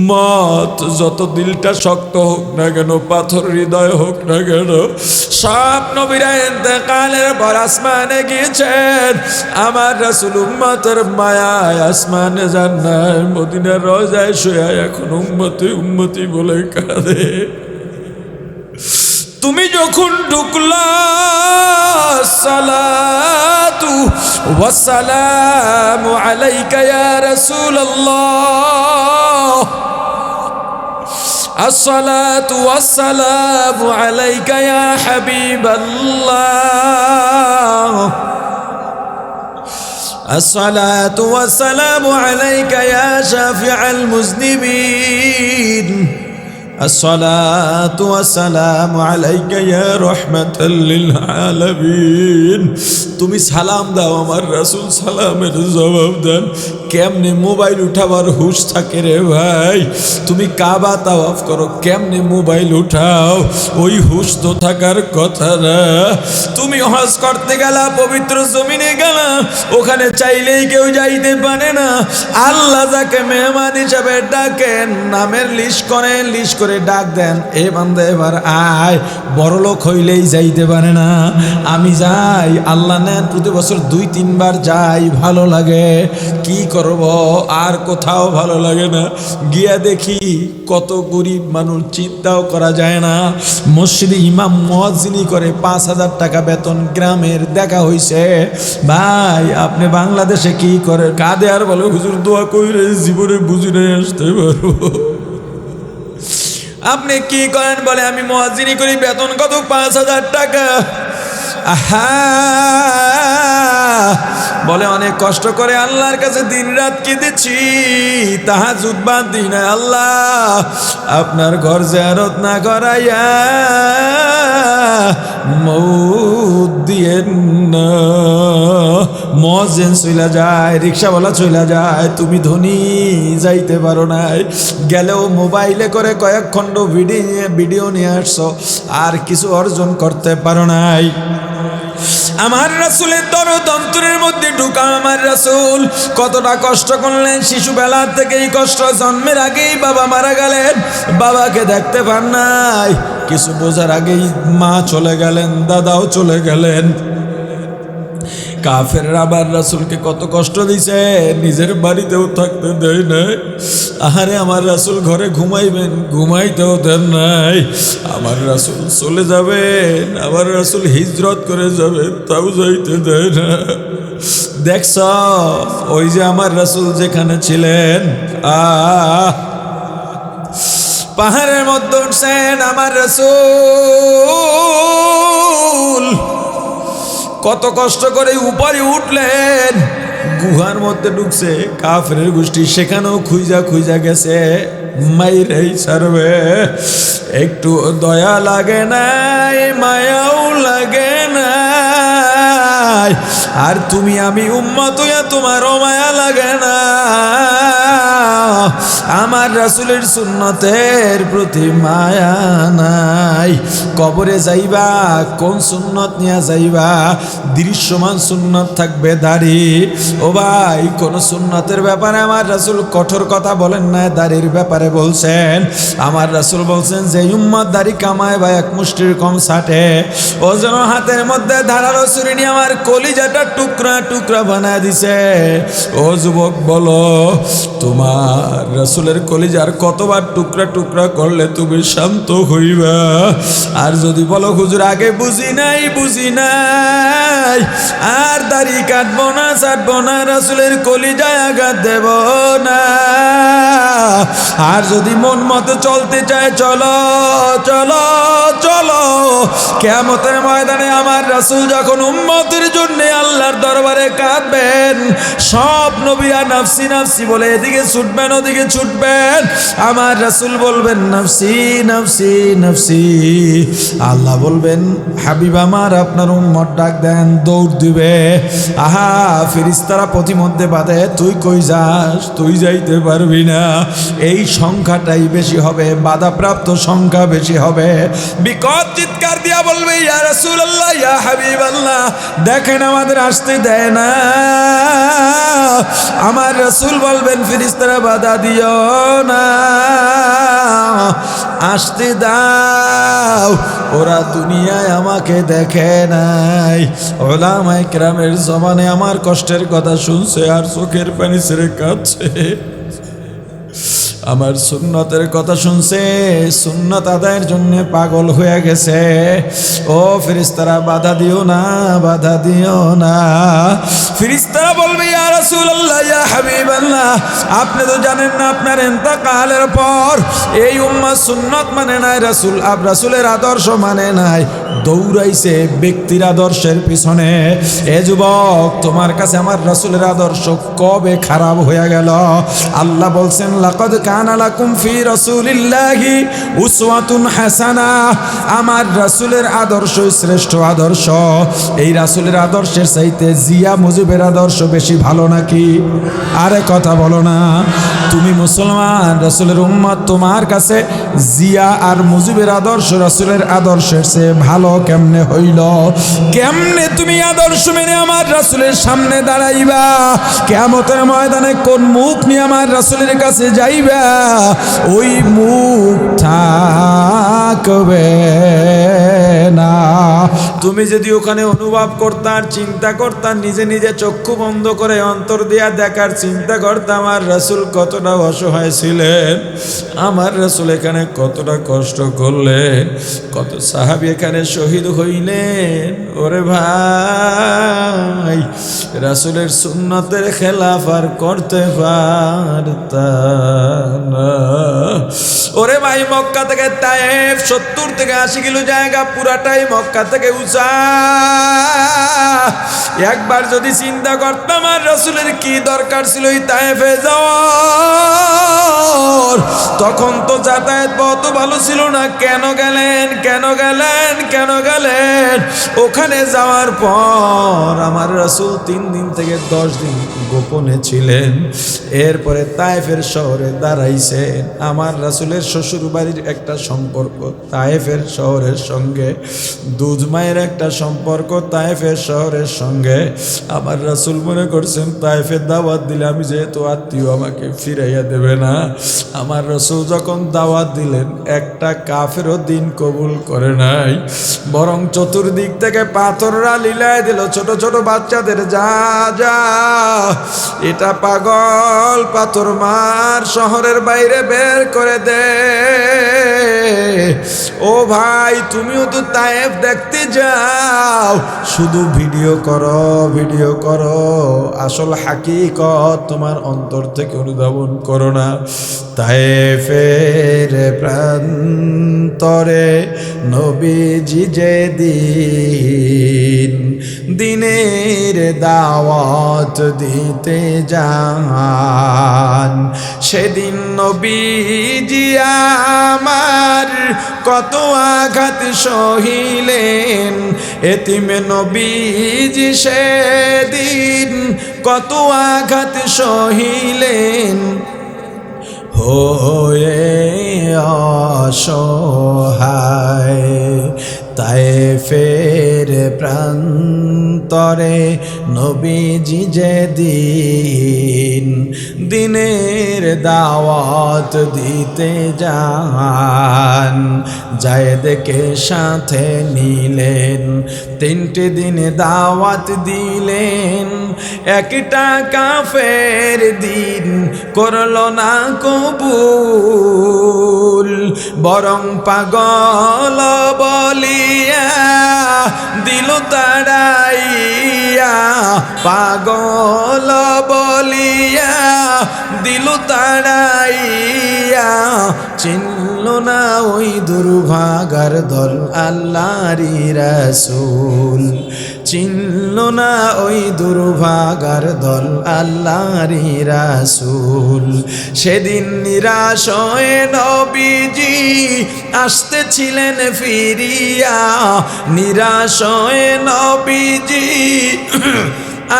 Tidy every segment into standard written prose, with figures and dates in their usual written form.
মত যত দিলটা শক্ত হোক না কেন, পাথর হৃদয় হোক না কেন, সব নবীরা ইন্তেকালের পর আসমানে গিয়েছেন। আমার রাসূল উম্মতের মায়ায় আসমানে যান নাই, মদিনার রওজায় শুয়ে এখন উম্মতি উম্মতি বলে কাঁদে। তুমি যখন ঢুকলা সালাতু ওয়া সালামু আলাইকা ইয়া রাসূলুল্লাহ, আসসালাতু ওয়াস সালামু আলাইকা ইয়া হাবিবাল্লাহ, আসসালাতু ওয়াস সালামু আলাইকা ইয়া শাফিআল মুজনিবিন, আসসালাতু ওয়াসসালামু আলাইকা ইয়া রাহমাতাল লিল আলামিন। তুমি সালাম দাও, আমার রাসূল সালামের জবাব দেন। কেমনে মোবাইল উঠাবার হুশ থাকে রে ভাই? তুমি কাবা তাওয়াফ করো, কেমনে মোবাইল উঠাও? ওই হুশ তো থাকার কথা না। তুমি হজ করতে গেলা, পবিত্র জমিনে গেলা, ওখানে চাইলেই কেউ যাইতে পারে না। আল্লাহ যাকে মেহমান হিসাবে ডাকেন, নামের লিস্ট করে ডাক দেন, এ বান্দা এবার আয়, বড়লোক হইলেই যাইতে পারে না। আমি যাই, আল্লাহ নেন, প্রতি বছর 2-3 বার যাই, ভালো লাগে। কি করব, আর কোথাও ভালো লাগে না। গিয়া দেখি কত গরিব মানুষ, চিন্তাও করা যায় না। মসজিদে ইমাম মুয়াজ্জিনি করে 5,000 টাকা বেতন, গ্রামের দেখা হইছে। ভাই আপনি বাংলাদেশে কি করে? কাঁদে আর বলে হুজুর দোয়া কইরে জীবনে বুঝি নাই আসতে পারবো। আপনি কি করেন? বলে আমি মুয়াজ্জিনি করি, বেতন কত? 5,000 টাকা। আহা, বলে অনেক কষ্ট করে আল্লাহর কাছে দিন রাত কেঁদেছি, তাহাজ্জুদ বাদ দিই না। আল্লাহ আপনার ঘর জিয়ারত না করাইয়া মউত দিয়েন না। মুয়াজ্জিন চইলা যায়, রিকশাওয়ালা চইলা যায়, তুমি ধনী যাইতে পারো নাই। গেলেও মোবাইলে করে কয়েক খণ্ড ভিডিও নিয়ে আসছো, আর কিছু অর্জন করতে পারো নাই। আমার রাসূলের দরদ অন্তরের মধ্যে ঢুকা। আমার রাসূল কতটা কষ্ট করলেন, শিশুবেলা থেকেই কষ্ট। জন্মের আগেই বাবা মারা গেলেন, বাবাকে দেখতে পান নাই। কিছু বোঝার আগেই মা চলে গেলেন, দাদাও চলে গেলেন। কাফেররা আবার রাসূলকে কত কষ্ট দিছে, নিজের বাড়িতেও থাকতে দেয় নাই। আহারে আমার রাসূল ঘরে ঘুমাইবেন, ঘুমাইতেও দেন নাই। আমার রাসূল চলে যাবেন, আমার রাসূল হিজরত করে যাবেন, তাও যাইতে দেয় না। দেখছ, ওই যে আমার রাসূল যেখানে ছিলেন, পাহাড়ের মধ্যে উঠছেন আমার রাসূল, কত কষ্ট করে উপরে উঠলেন। গুহার মধ্যে ঢুকছে কাফেরের গোষ্ঠী, সেখানেও খুঁজা গেছে, মাইরেই ছাড়বে। একটু দয়া লাগে নাই, মায়াও লাগে নাই। আর তুমি আমি উম্মত হইয়া তোমারও মায়া লাগে না। আমার রাসূলের সুন্নতের প্রতি মায়া নাই। কবরে যাইবা, কোন সুন্নত নিয়ে যাইবা? দৃশ্যমান সুন্নত থাকবে দাড়ি। ও ভাই, কোন সুন্নতের ব্যাপারে আমার রাসূল কঠোর কথা বলেন না, দাড়ির ব্যাপারে বলছেন। আমার রাসূল বলছেন যে উম্মত দাড়ি কামায় বা এক মুষ্টির কম ছাটে, ও যেন হাতের মধ্যে ধারালো ছুরি নিয়ে আমার কলিজাটা টুকরা টুকরা বানায় দিছে। ও যুবক, বলো তোমার রাসূলের কলিজার কতবার টুকরা টুকরা করলে তুমি শান্ত হইবা? আর যদি বলো হুজুর আগে বুঝি নাই, আর দাড়ি কাটবো না, ছাড়বো না, রাসূলের কলিজায় আঘাত দেব না। আর যদি মন মতো চলতে চায়, চলো চলো চলো। কিয়ামতের ময়দানে আমার রাসূল যখন উম্মতের জন্য আল্লাহর দরবারে কাঁদবেন, সব নবীরা নাফসি নাফসি বলে এদিকে ছুটবেন, ওদিকে ছুটবেন। আমার রাসূল বলবেন নাফসি নাফসি নাফসি। আল্লাহ বলবেন হাবিব আমার, আপনার উম্মত ডাক দেন, দৌড় দিবে। আহা, ফেরেশতারা প্রতিমধ্যে বাঁধে, তুই কই যাস? তুই যাইতে পারবি না। এই সংখ্যাটাই বেশি হবে, বাধাপ্রাপ্ত সংখ্যা বেশি হবে। বিকট চিৎকার দিয়া বলবে ইয়া রাসূলুল্লাহ, ইয়া হাবিবাল্লাহ, দেখেন আমাদের আসতে দেয় না। আমার রাসূল বলবেন ফেরেশতারা বাধা দিও না। আসতে দাও, ওরা দুনিয়ায় আমাকে দেখে নাই। ওলামায়ে কেরামের জবানে আমার কষ্টের কথা শুনছে আর চোখের পানি ছেড়ে কাঁদছে। আমার সুন্নতের কথা শুনছে, সুন্নত আদায়ের জন্য পাগল হয়ে গেছে। ও ফেরেশতারা বাধা দিও না, বাধা দিও না। ফেরেশতারা বলবে ইয়া রাসূলুল্লাহ, ইয়া হাবিবাল্লাহ, আপনি তো জানেন না আপনার ইন্তেকালের পর এই উম্মাহ সুন্নত মানে নাই, রাসূলের আদর্শ মানে নাই, দৌড়াইছে ব্যক্তির আদর্শের পিছনে। এ যুবক, তোমার কাছে আমার রাসূলের আদর্শ কবে খারাপ হয়ে গেল? আল্লাহ বলছেন লাকাদ কানা লাকুম ফি রাসূলিল্লাহি উসওয়াতুন হাসানাহ, আমার রাসূলের আদর্শ শ্রেষ্ঠ আদর্শ। এই রাসূলের আদর্শের চাইতে জিয়া মুজিবের আদর্শ বেশি ভালো নাকি? আরে কথা বলো না। তুমি মুসলমান, রাসূলের উম্মত, তোমার কাছে জিয়া আর মুজিবের আদর্শ রাসূলের আদর্শের চেয়ে ভালো কেমনে হইল? কেমনে তুমি আদর্শ মেনে আমার রাসূলের সামনে দাঁড়াইবা? কিয়ামতের ময়দানে কোন মুখ নিয়ে আমার রাসূলের কাছে যাইবা? ওই মুখ থাকবে না। তুমি যদি ওখানে অনুভব করতা, চিন্তা করতা, নিজে নিজে চক্ষু বন্ধ করে অন্তর দিয়া দেখার চিন্তা করতা আমার রাসূল কতটা অসহায় ছিলেন, আমার রাসূল এখানে কতটা কষ্ট করলেন, কত সাহাবী এখানে শহীদ হইলেন। ওরে ভাই, রাসূলের সুন্নতের খেলাফ আর করতে পারতাম না। ওরে ভাই, মক্কা থেকে তায়েফ 70 থেকে 80 কিলো জায়গা, পুরাটাই মক্কা থেকে উঁচা। একবার যদি চিন্তা করতাম আর রাসূলের কি দরকার ছিল এই তায়েফে যাওয়ার, তখন তো যাতায়াত পথ ভালো ছিল না। কেন গেলেন, কেন গেলেন, কেন গেলেন? ওখানে যাওয়ার পর আমার রাসূল 3 দিন থেকে 10 দিন গোপনে ছিলেন। এরপরে তায়েফের শহরে দাঁড়াইছেন। আমার রাসূলের শ্বশুর বাড়ির একটা সম্পর্ক তায়েফের শহরের সঙ্গে, দুধ মায়ের একটা সম্পর্ক তায়েফের শহরের সঙ্গে। আমার রাসূল মনে করছেন তায়েফের দাওয়াত দিলে আমি যেহেতু আত্মীয় আমাকে ফিরাইয়া দেবে না। আমার রাসূল যখন দাওয়াত দিলেন, একটা কাফেরও দিন কবুল করে নাই, বরং চতুর্দিক থেকে পাথররা লীলায় দিল ছোট ছোট বাচ্চাদের, যা যা এটা পাগল, পাথর মার, শহরের বাইরে বের করে দে। ও ভাই, তুমিও তো তায়েফ দেখতে যাও, শুধু ভিডিও করো, ভিডিও করো, আসল হাকিকত তোমার অন্তর থেকে অনুধাবন করো না। তায়েফের প্রান্তরে নবীজি যেদিন দিনের দাওয়াত দিতে যান, সেদিন নবীজি আমার কত আঘাত সহিলেন। এতিমে নবীজি সেদিন কত আঘাত সহিলেন, হয়ে অসহায়। তায়েফের প্রান্তরে নবীজি যেদিন দিনের দাওয়াত দিতে যান, যায়েদকে সাথে নিলেন, 3টে দিন দাওয়াত দিলেন। একটা কাফের দিন করল না কবুল, বরং পাগল বলিয়া দিল তাড়াইয়া, পাগল বলিয়া দিল তাড়াইয়া। চিনল না ওই দুর্ভাগার দল আল্লাহরই রাসূল, চিনল না ওই দুর্ভাগার দল আল্লাহরই রাসূল। সেদিন নিরাশ হয়ে নবীজি আসতেছিলেন ফিরিয়া, নিরাশ হয়ে নবীজি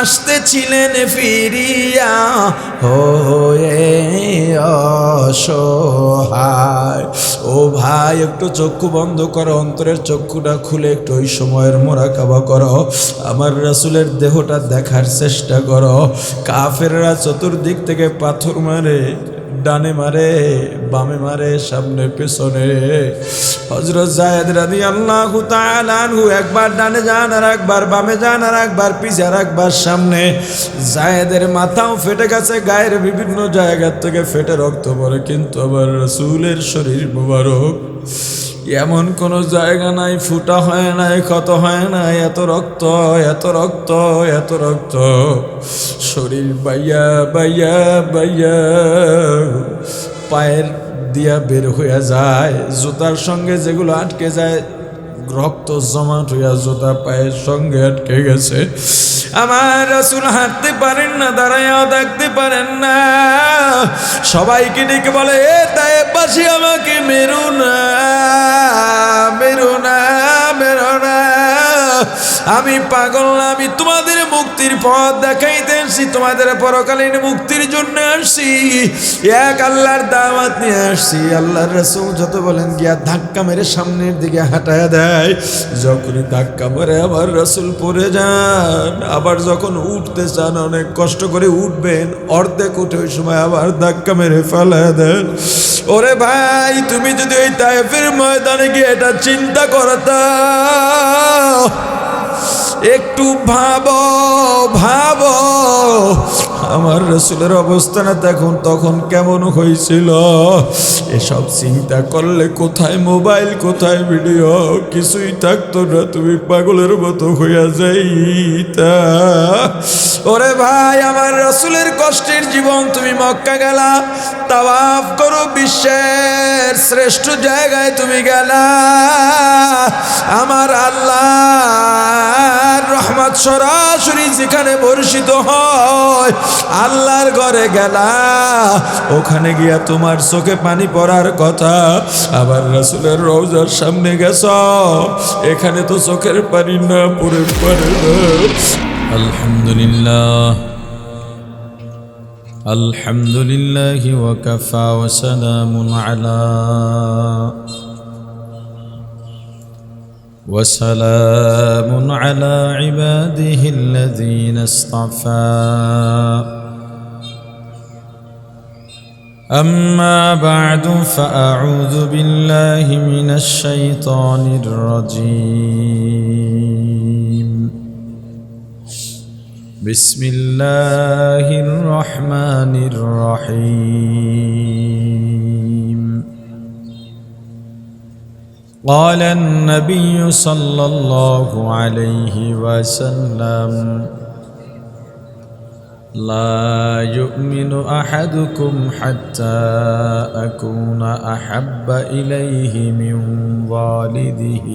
আসতেছিলেন ফিরিয়া, হয়ে অসহায়। ও ভাই, একটু চক্ষু বন্ধ করো, অন্তরের চক্ষুটা খুলে একটু ওই সময়ের মোরাকাবা করো, আমার রাসূলের দেহটা দেখার চেষ্টা করো। কাফেররা চতুর্দিক থেকে পাথর মারে, ডানে মারে, বামে মারে, সামনে পেছনে। হযরত যায়েদ রাদিয়াল্লাহু তাআলা আনহু একবার ডানে যান, আর একবার বামে যান, আর একবার পিছে, আর একবার সামনে। যায়েদের মাথাও ফেটে গেছে, গায়ের বিভিন্ন জায়গা থেকে ফেটে রক্ত পড়ে, কিন্তু আবার রাসূলের শরীর মোবারক এমন কোন জায়গা নাই ফুটা হয় নাই, ক্ষত হয় নাই, এত রক্ত, এত রক্ত, এত রক্ত। শরীর বাইয়া বাইয়া বাইয়া পায়ের দিয়া বের হইয়া যায়, জুতার সঙ্গে যেগুলো আটকে যায়, রক্ত জমাট হইয়া জুতা পায়ের সঙ্গে আটকে গেছে। আমার রাসূল হাঁটতে পারেন না, দাঁড়াইয়াও থাকতে পারেন না। সবাইকে ডেকে বলে, এ তায়েববাসী, আমাকে মেরো না, মেরো না, মেরো না। আমি পাগল না, আমি তোমাদের মুক্তির পথ দেখাইতে আসছি, তোমাদের পরকালীন মুক্তির জন্য আসছি, এক আল্লাহর দাওয়াত নিয়ে আসছি। আল্লাহর রাসূল যত বলেন গিয়া ধাক্কা মেরে সামনের দিকে হাঁটায় দেয়। যখনই ধাক্কা মারে আমার রাসূল পড়ে যান, আবার যখন উঠতে চান, অনেক কষ্ট করে উঠবেন, অর্ধেক উঠে ওই সময় আবার ধাক্কা মেরে ফেলায় দেন। ওরে ভাই, তুমি যদি ওই তায়েফের ময়দানে গিয়ে এটা চিন্তা করতা, একটু ভাবো, ভাবো আমার রাসূলের অবস্থাটা তখন কেমন হয়েছিল। এসব চিন্তা করলে কোথায় মোবাইল, কোথায় ভিডিও, কিছুই থাকতো না, তুমি পাগলের মতো হইয়া যাইতা। ওরে ভাই, আমার রাসূলের কষ্টের জীবন, তুমি মক্কা গেলা, তাওয়াফ করো, বিশ্বের শ্রেষ্ঠ জায়গায় তুমি গেলা, আমার আল্লাহর রহমত সরাসরি যেখানে বর্ষিত হয়, আল্লাহর ঘরে গেলা, ওখানে গিয়া তোমার চোখে পানি পড়ার কথা। আবার রাসূলের রওজার সামনে গেছ, এখানে তো চোখের পানি না পড়ে পারে না। আলহামদুলিল্লাহ, আলহামদুলিল্লাহ ওয়া কাফা ওয়া সালামুন আলা وسلام على عباده الذين اصطفى. أما بعد، فأعوذ بالله من الشيطان الرجيم. بسم الله الرحمن الرحيم. قال النبي صلى الله عليه وسلم: لا يؤمن أحدكم حتى أكون أحب إليه من والده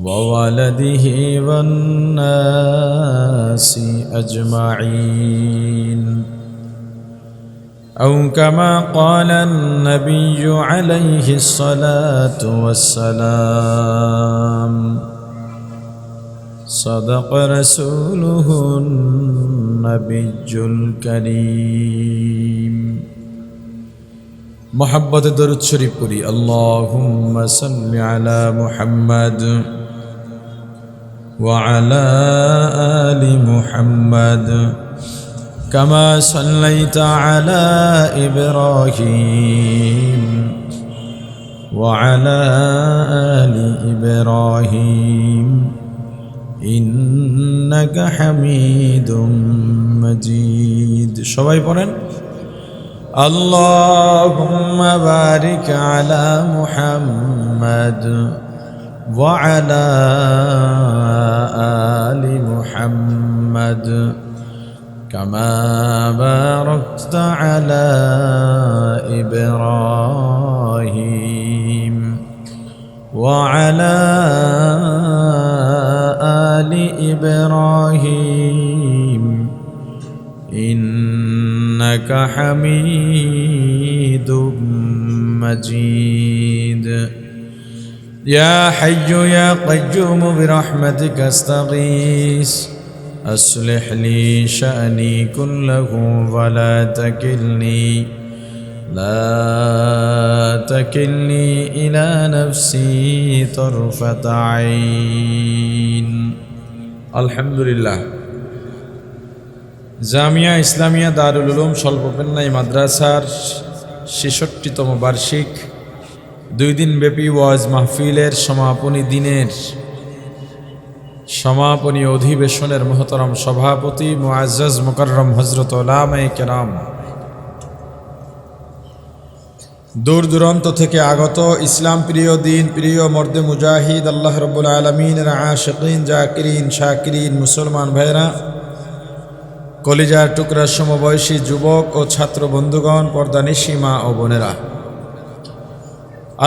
وولده والناس أجمعين، أو كما قال النبي عليه الصلاة والسلام. صدق رسوله النبي الكريم. محبت درود شريف پوری. اللهم صل على محمد وعلى آل محمد كما صليت على إبراهيم وعلى آل إبراهيم إنك حميد مجيد. সবাই পড়েন اللهم بارك على محمد وعلى آل محمد كما باركت على إبراهيم وعلى آل إبراهيم إنك حميد مجيد. يا حي يا قيوم برحمتك استغيث، أصلح لي شأني كله ولا تكلني إلى نفسي طرفة عين. الحمد لله. জামিয়া ইসলামিয়া দারুল উলুম স্বল্পপেন্নাই মাদ্রাসার ৬৬তম বার্ষিক ২ দিনব্যাপী ওয়াজ মাহফিলের সমাপনী দিনের সমাপনী অধিবেশনের মোহতরম সভাপতি মুআজ্জাজ মুকাররম হযরত উলামায়ে কেরাম, দূর দূরান্ত থেকে আগত ইসলাম প্রিয়, দিন প্রিয়, মর্দে মুজাহিদ, আল্লাহ রাব্বুল আলামিনের আশিকিন, জাকিরিন, শাকিরিন মুসলমান ভাইরা, কলিজার টুকরা সমবয়সী যুবক ও ছাত্র বন্ধুগণ, পর্দানিশী মা ও বোনেরা,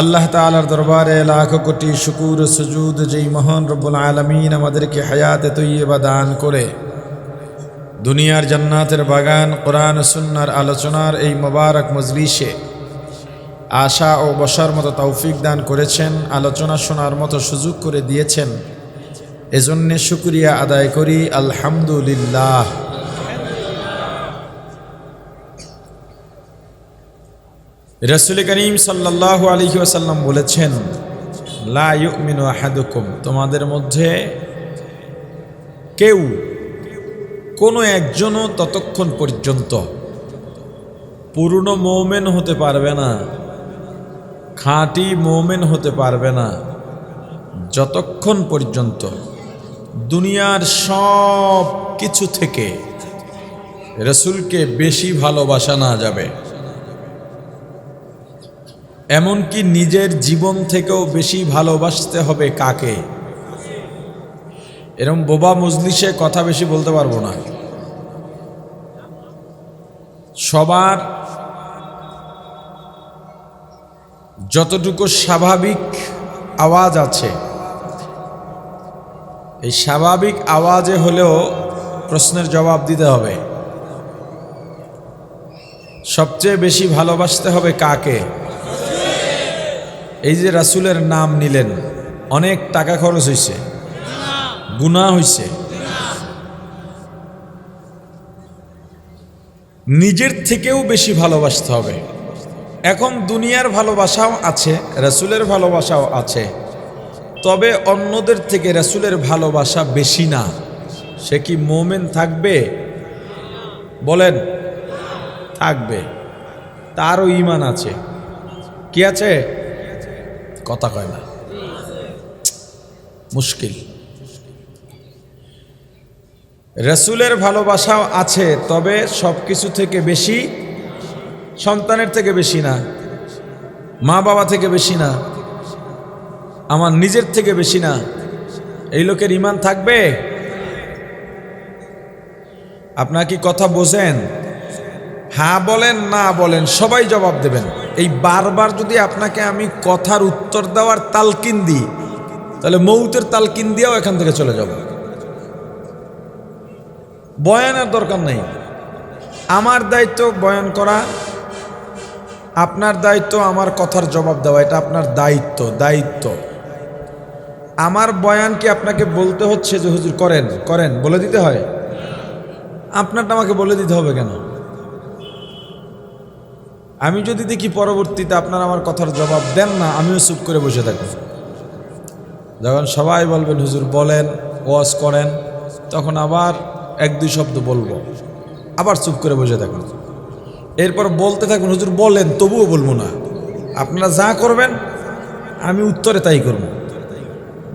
আল্লাহ তাআলার দরবারে লাখ কোটি শুকুর ও সুজুদ যেই মহান রব্বুল আলামিন আমাদেরকে হায়াতে তৈয়বা দান করে দুনিয়ার জান্নাতের বাগান কোরআন ও সুন্নাহর আলোচনার এই মোবারক মজলিসে আশা ও বসার মতো তৌফিক দান করেছেন, আলোচনা শোনার মতো সুযোগ করে দিয়েছেন, এজন্যে শুকরিয়া আদায় করি আলহামদুলিল্লাহ। রাসূল করিম সাল্লাল্লাহু আলাইহি ওয়াসাল্লাম বলেছেন, লা ইউমিনু আহাদুকুম, তোমাদের মধ্যে কেউ কোনো একজনও ততক্ষণ পর্যন্ত পূর্ণ মুমিন হতে পারবে না, খাঁটি মুমিন হতে পারবে না, যতক্ষণ পর্যন্ত দুনিয়ার সব কিছু থেকে রাসূলকে বেশি ভালোবাসা না যাবে, এমনকি নিজের জীবন থেকেও বেশি ভালোবাসতে হবে। কাকে? এরকম বোবা মজলিসে কথা বেশি বলতে পারবো না। সবার যতটুকু স্বাভাবিক আওয়াজ আছে, এই স্বাভাবিক আওয়াজে হলেও প্রশ্নের জবাব দিতে হবে। সবচেয়ে বেশি ভালোবাসতে হবে কাকে? এই যে রাসূলের নাম নিলেন, অনেক টাকা খরচ হয়েছে, গুনাহ হয়েছে, নিজের থেকেও বেশি ভালোবাসতে হবে। এখন দুনিয়ার ভালোবাসাও আছে, রাসূলের ভালোবাসাও আছে, তবে অন্যদের থেকে রাসূলের ভালোবাসা বেশি না। সে কি মুমিন থাকবে? বলেন, থাকবে। তারও ঈমান আছে। কি আছে? কথা কয় না, মুশকিল। রাসূলের ভালোবাসাও আছে, তবে সব কিছু থেকে বেশি, সন্তানের থেকে বেশি না, মা বাবা থেকে বেশি না, আমার নিজের থেকে বেশি না। এই লোকের ঈমান থাকবে? আপনারা কি কথা বোঝেন? হ্যাঁ বলেন, না বলেন, সবাই জবাব দেবেন। এই বারবার যদি আপনাকে আমি কথার উত্তর দেওয়ার তালকিন দিই, তাহলে মৌতের তালকিন দিয়েও এখান থেকে চলে যাব। বয়ানের দরকার নেই। আমার দায়িত্ব বয়ান করা, আপনার দায়িত্ব আমার কথার জবাব দেওয়া। এটা আপনার দায়িত্ব। আমার বয়ান কি আপনাকে বলতে হচ্ছে যে হুজুর করেন করেন বলে দিতে হয়? আপনারটা আমাকে বলে দিতে হবে কেন? আমি যদি দেখি পরবর্তীতে আপনারা আমার কথার জবাব দেন না, আমিও চুপ করে বসে থাকি। যখন সবাই বলবেন হুজুর বলেন, ওয়াজ করেন, তখন আবার 1-2 শব্দ বলবো, আবার চুপ করে বসে থাকুন। এরপর বলতে থাকুন হুজুর বলেন, তবুও বলবো না। আপনারা যা করবেন আমি উত্তরে তাই করব।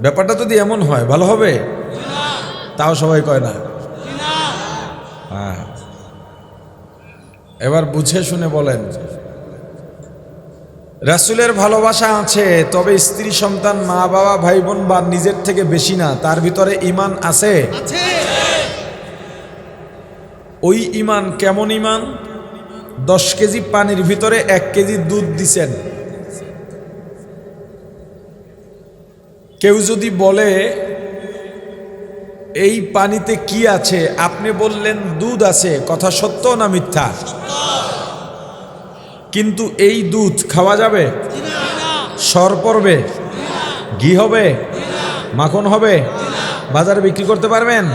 ব্যাপারটা যদি এমন হয় ভালো হবে? তাও সবাই কয় না। হ্যাঁ, এবার বুঝে শুনে বলেন। রাসূলের ভালোবাসা আছে, তবে স্ত্রী, সন্তান, মা বাবা, ভাই বোন বা নিজের থেকে বেশি না। তার ভিতরে ঈমান আছে। ওই ঈমান কেমন ঈমান? 10 কেজি পানির ভিতরে 1 কেজি দুধ দিছেন। কেউ যদি বলে এই পানিতে কি আছে, আপনি বললেন দুধ আছে, কথা সত্য না মিথ্যা? কিন্তু এই দুধ খাওয়া যাবে? সর পড়বে? ঘি হবে? মাখন হবে? বাজারে বিক্রি করতে পারবেন?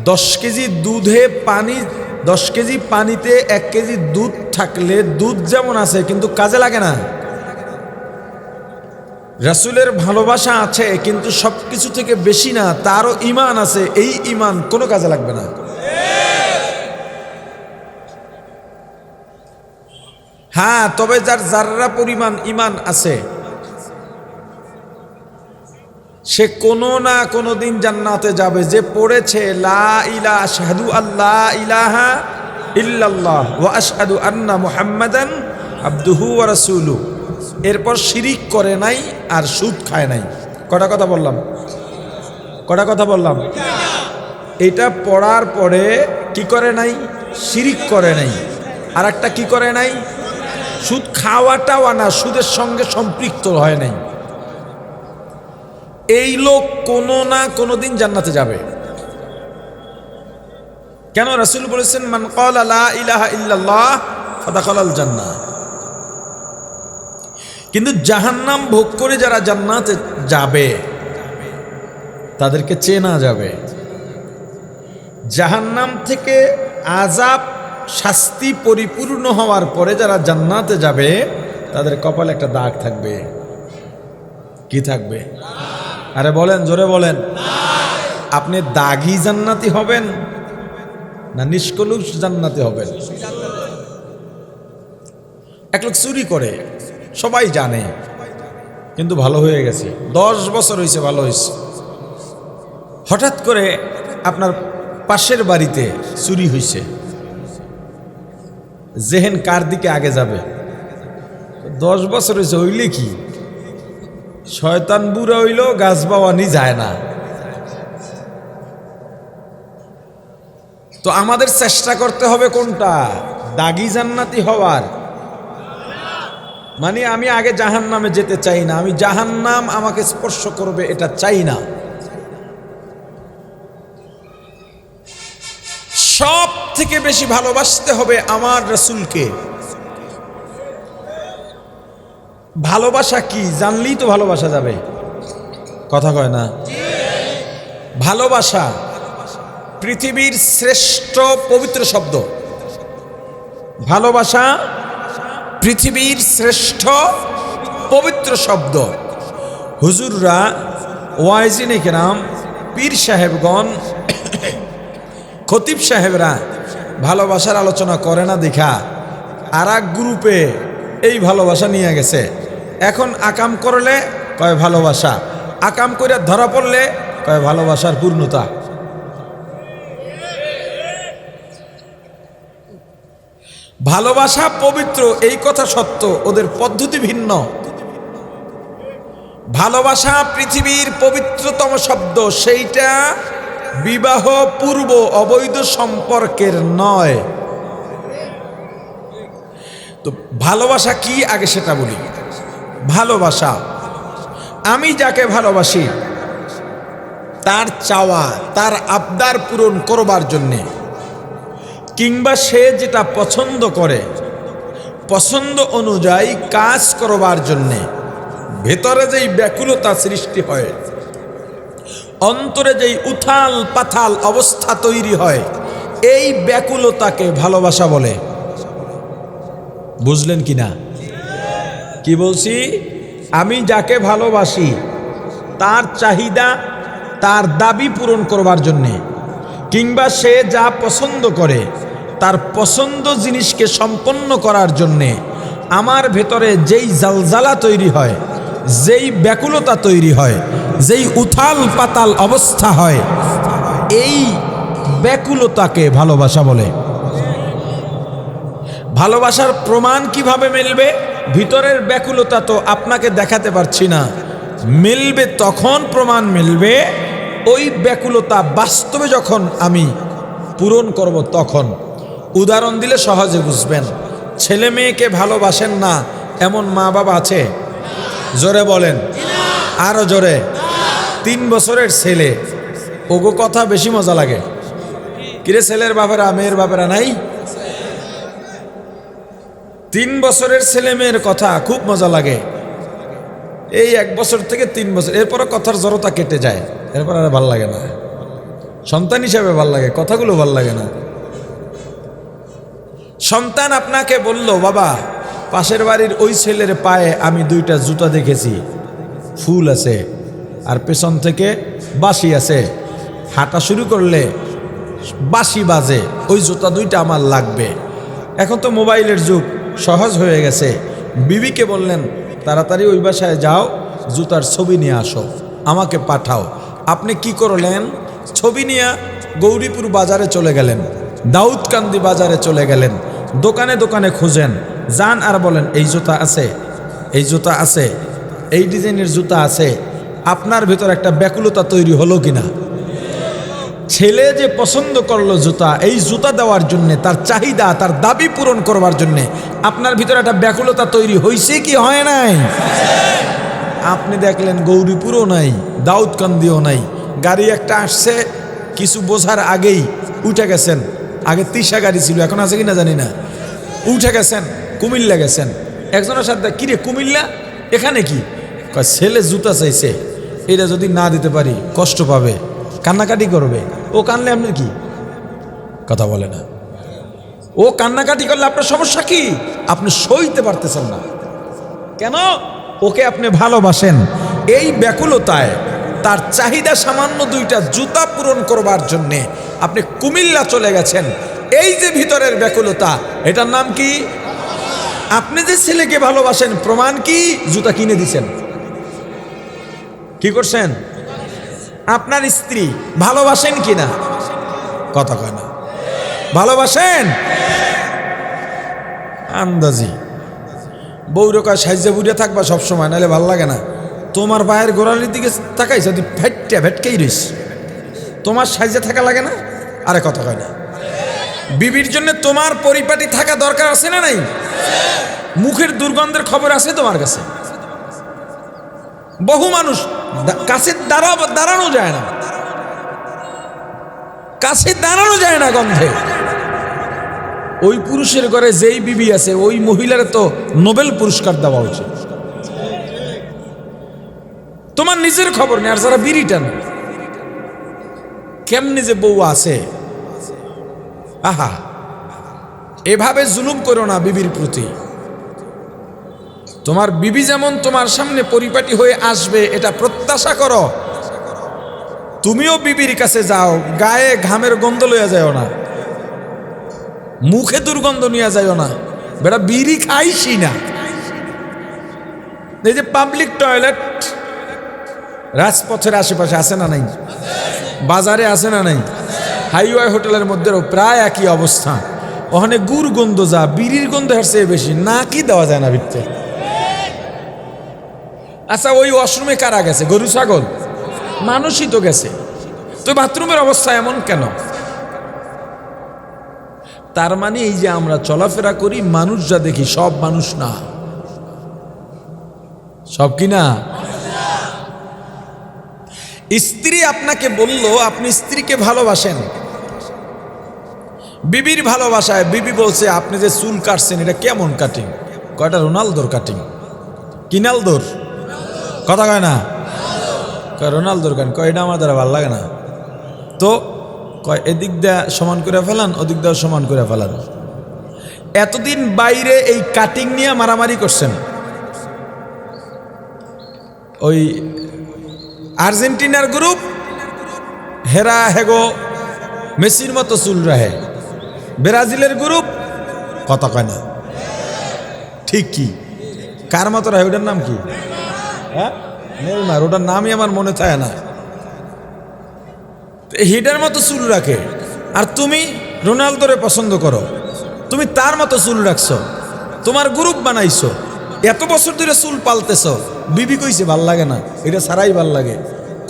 10 কেজি দুধে পানি, 10 কেজি পানিতে 1 কেজি দুধ থাকলে দুধ যেমন আছে কিন্তু কাজে লাগে না। রাসূলের ভালোবাসা আছে কিন্তু সব কিছু থেকে বেশি না, তারও ঈমান আছে। এই ঈমান কোনো কাজে লাগবে না। হ্যাঁ, তবে যার যাররা পরিমাণ ইমান আছে সে কোনো না কোনো দিন জান্নাতে যাবে। যে পড়েছে লা ইলাহা আশহাদু আল্লা ইলাহা ইল্লাল্লাহ ওয়া আশহাদু আন্না মুহাম্মাদান আবদুহু ওয়া রাসূলুহু, এরপর শিরিক করে নাই আর সুদ খায় নাই। কটা কথা বললাম? কটা কথা বললাম? এটা পড়ার পরে কি করে নাই? শিরিক করে নাই। আর একটা কি করে নাই? সুদ খাওয়াটাও না, সুদের সঙ্গে সম্পৃক্ত হয় নাই। এই লোক কোনো না কোনো দিন জান্নাতে যাবে। কেন? রাসূল বলেছেন মান ক্বালা লা ইলাহা ইল্লাল্লাহ ফাদাখালাল জান্নাহ। কিন্তু জাহান্নাম ভোগ করে যারা জান্নাতে যাবে তাদেরকে চেনা যাবে। জাহান্নাম থেকে আযাব শাস্তি পরিপূর্ণ হওয়ার পরে যারা জান্নাতে যাবে তাদের কপালে একটা দাগ থাকবে। কি থাকবে? আরে বলেন, জোরে বলেন। আপনি দাগি জান্নাতি হবেন না নিষ্কলুষ জান্নাতি হবেন? এক লোক চুরি করে, সবাই জানে, কিন্তু ভালো হয়ে গেছে, 10 বছর হয়েছে ভালো হয়েছে। হঠাৎ করে আপনার পাশের বাড়িতে চুরি হয়েছে, জেহেন কার দিকে আগে যাবে? 10 বছর হয়েছে, হইলে কি শয়তান বুড়া হইল, গাছ বাওয়ানি যায় না। তো আমাদের চেষ্টা করতে হবে কোনটা? দাগি জান্নাতি হওয়ার। মানে আমি আগে জাহান্নামে যেতে চাই না, আমি জাহান্নাম আমাকে স্পর্শ করবে এটা চাই না। সব থেকে বেশি ভালোবাসতে হবে আমার রাসূলকে। ভালোবাসা কি জানলেই তো ভালোবাসা যাবে। কথা কয় না? ভালোবাসা পৃথিবীর শ্রেষ্ঠ পবিত্র শব্দ। ভালোবাসা পৃথিবীর শ্রেষ্ঠ পবিত্র শব্দ। হুজুররা, ওয়াইজিনে কেরাম, পীর সাহেবগণ, খতিব সাহেবরা ভালোবাসার আলোচনা করে না দেখা আর এক গ্রুপে এই ভালোবাসা নিয়ে গেছে। এখন আকাম করলে কয় ভালোবাসা, আকাম করে ধরা পড়লে কয় ভালোবাসার পূর্ণতা। ভালোবাসা পবিত্র এই কথা সত্য, ওদের পদ্ধতি ভিন্ন। ভালোবাসা পৃথিবীর পবিত্রতম শব্দ, সেইটা বিবাহ পূর্ব অবৈধ সম্পর্কের নয়। তো ভালোবাসা কি আগে সেটা বলি। ভালোবাসা, আমি যাকে ভালোবাসি তার চাওয়া, তার আবদার পূরণ করবার জন্যে, কিংবা সে যেটা পছন্দ করে পছন্দ অনুযায়ী কাজ করবার জন্যে ভেতরে যেই ব্যাকুলতা সৃষ্টি হয়, অন্তরে যেই উথাল পাথাল অবস্থা তৈরি হয়, এই ব্যাকুলতাকে ভালোবাসা বলে। বুঝলেন কি না? কি বলছি? আমি যাকে ভালোবাসি তার চাহিদা, তার দাবি পূরণ করবার জন্যে, কিংবা সে যা পছন্দ করে তার পছন্দ জিনিসকে সম্পন্ন করার জন্যে আমার ভেতরে যেই জালজালা তৈরি হয়, যেই ব্যাকুলতা তৈরি হয়, যেই উথাল পাতাল অবস্থা হয়, এই ব্যাকুলতাকে ভালোবাসা বলে। ভালোবাসার প্রমাণ কিভাবে মিলবে? ভিতরের ব্যাকুলতা তো আপনাকে দেখাতে পারছি না, মিলবে তখন, প্রমাণ মিলবে ওই ব্যাকুলতা বাস্তবে যখন আমি পূরণ করব তখন। উদাহরণ দিলে সহজে বুঝবেন। ছেলে মেয়েকে ভালোবাসেন না এমন মা বাবা আছে? জোরে বলেন, আরো জোরে। 3 বছরের ছেলে, ওগো কথা বেশি মজা লাগে। কিরে ছেলের বাপেরা, মেয়ের বাপেরা নাই? 3 বছরের ছেলে মেয়ের কথা খুব মজা লাগে। এই 1 বছর থেকে 3 বছর, এরপরে কথার জড়তা কেটে যায়, এরপর আর ভাল লাগে না। সন্তান হিসাবে ভাল লাগে, কথাগুলো ভাল লাগে না। সন্তান আপনাকে বলল, বাবা পাশের বাড়ির ওই ছেলের পায়ে আমি 2টা জুতা দেখেছি, ফুল আছে আর পেছন থেকে বাঁশি আছে, হাঁটা শুরু করলে বাঁশি বাজে, ওই জুতা 2টা আমার লাগবে। এখন তো মোবাইলের যুগ, সহজ হয়ে গেছে। বিবিকে বললেন, তাড়াতাড়ি ওই বাসায় যাও, জুতার ছবি নিয়ে আসো, আমাকে পাঠাও। আপনি কি করলেন? ছবি নিয়ে গৌরীপুর বাজারে চলে গেলেন, দাউদকান্দি বাজারে চলে গেলেন, দোকানে দোকানে খুঁজেন, যান আর বলেন, এই জুতা আছে, এই জুতা আছে, এই ডিজাইনের জুতা আছে। আপনার ভিতর একটা ব্যাকুলতা তৈরি হলো কিনা? ছেলে যে পছন্দ করলো জুতা, এই জুতা দেওয়ার জন্যে, তার চাহিদা, তার দাবি পূরণ করবার জন্যে আপনার ভিতরে একটা ব্যাকুলতা তৈরি হয়েছে কি হয় নাই? আপনি দেখলেন গৌরীপুরও নাই, দাউদকান্দিও নাই, গাড়ি একটা আসছে, কিছু বোঝার আগেই উঠে গেছেন। আগে 30 গাড়ি ছিল, এখন আছে কিনা জানি না। উঠে গেছেন, কুমিল্লা গেছেন। একজনের সাথে, কিরে কুমিল্লা, এখানে কি? কয় ছেলে জুতা চাইছে, এটা যদি না দিতে পারি কষ্ট পাবে, কান্নাকাটি করবে। ও কানলে আপনার কি? কথা বলে না। ও কান্নাকাটি করলে আপনার সমস্যা কি? আপনি সইতে পারতেছেন না কেন? ওকে আপনি ভালোবাসেন, এই ব্যাকুলতায় তার চাহিদা সামান্য 2টা জুতা পূরণ করবার জন্যে আপনি কুমিল্লা চলে গেছেন। এই যে ভিতরের ব্যাকুলতা, এটার নাম কি? আপনি যে ছেলেকে ভালোবাসেন, প্রমাণ কি? জুতা কিনে দিছেন। কি করছেন? আপনার স্ত্রী ভালোবাসেন কিনা? কথা কয় না। ভালোবাসেন? আন্দাজি বউরকা সাইজে বুড়িয়ে থাকবা সবসময়, নাহলে ভাল লাগে না। তোমার ভাইয়ের গোড়ালির দিকে তাকাইছ, তুই ভেটকেই রইস, তোমার সাইজে থাকা লাগে না? আরে কথা কয় না। বিবির জন্য তোমার পরিপাটি থাকা দরকার আছে না নাই? মুখের দুর্গন্ধের খবর আছে তোমার কাছে? বহু মানুষ কাছে দাঁড়ানো যায় না, কাছে দাঁড়ানো যায় না গন্ধে। ওই পুরুষের ঘরে যেই বিবি আছে, ওই মহিলার তো নোবেল পুরস্কার দেওয়া উচিত। তোমার নিজের খবর নেই, আর যারা বিড়ি টান, কেমনি যে বউ আছে, আহা, এভাবে জুলুম করো না বিবির প্রতি। তোমার বিবি যেমন তোমার সামনে পরিপাটি হয়ে আসবে, এটা প্রত্যাশা করো। তুমিও বিবির কাছে যাও, গায়ে ঘামের গন্ধ লইয়া যাও না, মুখে দুর্গন্ধ নিয়ে যাও না। বেটা বিড়ি খাইছি না। এই যে পাবলিক টয়লেট রাজপথের আশেপাশে আছে না নাই? বাজারে আছে না নাই? হাইওয়ে হোটেলের মধ্যেও প্রায় একই অবস্থা। ওখানে গুড় গন্ধ যা, বিড়ির গন্ধ এর চেয়ে বেশি। না কি দেওয়া যায় না ভিতরে? আচ্ছা, ওই ওয়াশরুমে কারা গেছে? গরু ছাগল? মানুষই তো গেছে। তো বাথরুমের অবস্থা এমন কেন? তার মানে এই যে আমরা চলাফেরা করি, মানুষ যা দেখি সব মানুষ না। সব কি না? স্ত্রী আপনাকে বলল আপনি স্ত্রীকে ভালোবাসেন, বিবির ভালোবাসায় বিবি বলছে আপনি যে চুল কাটছেন এটা কেমন কাটিং? কয়টা রোনালদোর কাটিং। কিনালদোর? কথা কয় না। কয় রোনালদোর কাটিং। কয় এটা আমার দ্বারা ভালো লাগে না। তো কয় এদিক দিয়ে সমান করে ফেলান, ওদিক দিয়ে সমান করে ফেলান। এতদিন বাইরে এই কাটিং নিয়ে মারামারি করছেন। ওই আর্জেন্টিনার গ্রুপ হেরা হেগো মেসির মতো চুল রাহে, ব্রাজিলের গ্রুপ কথা কয় না। ঠিক কি? কার মতো রাহে? ওটার নাম কি? হ্যাঁ, নেইমার। ওটার নামই আমার মনে থাকে না। হিডার মতো চুল রাখে, আর তুমি রোনালদোরে পছন্দ করো, তুমি তার মতো চুল রাখছো, তোমার গ্রুপ বানাইছো, এত বছর ধরে চুল পালতেছো। বিবি কইছে ভাল লাগে না, এটা ছাড়াই ভাল লাগে।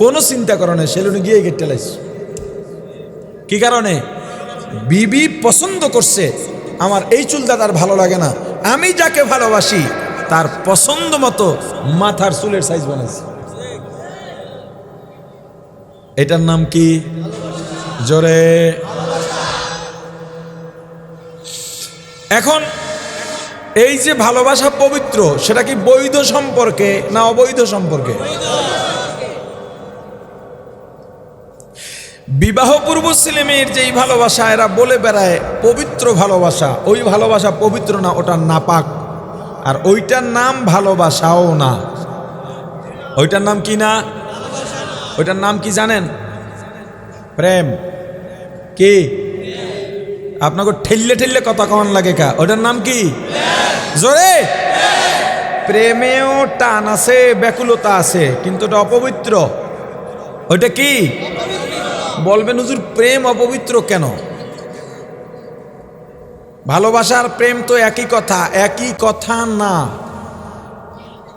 কোনো চিন্তা করো না, সেলুনে গিয়ে কেটে লাইছো। কি কারণে? বিবি পছন্দ করছে আমার এই চুলটা তার ভালো লাগে না, আমি যাকে ভালোবাসি তার পছন্দ মতো মাথার চুলের সাইজ বানাইছি। এটার নাম কি? জোরে। এখন এই যে ভালোবাসা পবিত্র, সেটা কি বৈধ সম্পর্কে না অবৈধ সম্পর্কে? বিবাহ পূর্ব ছেলে মেয়ের যেই ভালোবাসা এরা বলে বেড়ায় পবিত্র ভালোবাসা, ওই ভালোবাসা পবিত্র না, ওটা নাপাক। আর ওইটার নাম ভালোবাসাও না। ওইটার নাম কি না? ওইটার নাম কি জানেন? প্রেম। কি আপনাকে ঠেললে ঠেললে কথা কখন লাগে কা? ওটার নাম কি? জোরে। প্রেমেও টান আছে, ব্যাকুলতা আছে, কিন্তু ওটা অপবিত্র। ওইটা কি বলবেন হুজুর, প্রেম অপবিত্র কেন? ভালোবাসার প্রেম তো একই কথা, একই কথা না।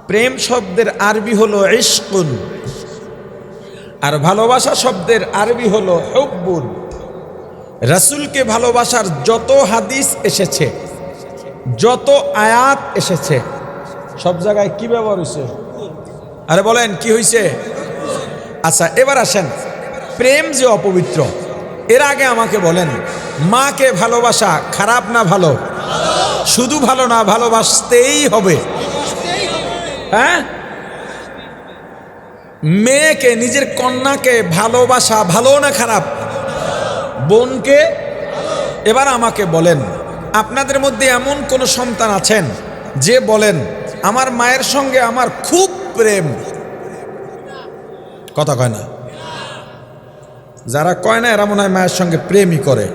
প্রেম শব্দের আরবি হলো ইশকুন, আর ভালোবাসা শব্দের আরবি হলো হুব্বুন। রাসূলকে ভালোবাসার যত হাদিস এসেছে, যত আয়াত এসেছে, সব জায়গায় কি ব্যবহার হয়েছে? আরে বলেন কি হয়েছে? আচ্ছা এবার আসেন, প্রেম যে অপবিত্র, এর আগে আমাকে বলেন, মাকে ভালোবাসা খারাপ না ভালো? শুধু ভালো না, ভালোবাসতেই হবে। হ্যাঁ, মেয়েকে, নিজের কন্যাকে ভালোবাসা ভালো না খারাপ? বোনকে? এবার আমাকে বলেন, আপনাদের মধ্যে এমন কোন সন্তান আছেন যে বলেন আমার মায়ের সঙ্গে আমার খুব প্রেম? কথা কয় না। যারা কয় না এরা মনে হয় মায়ের সঙ্গে প্রেমই করে।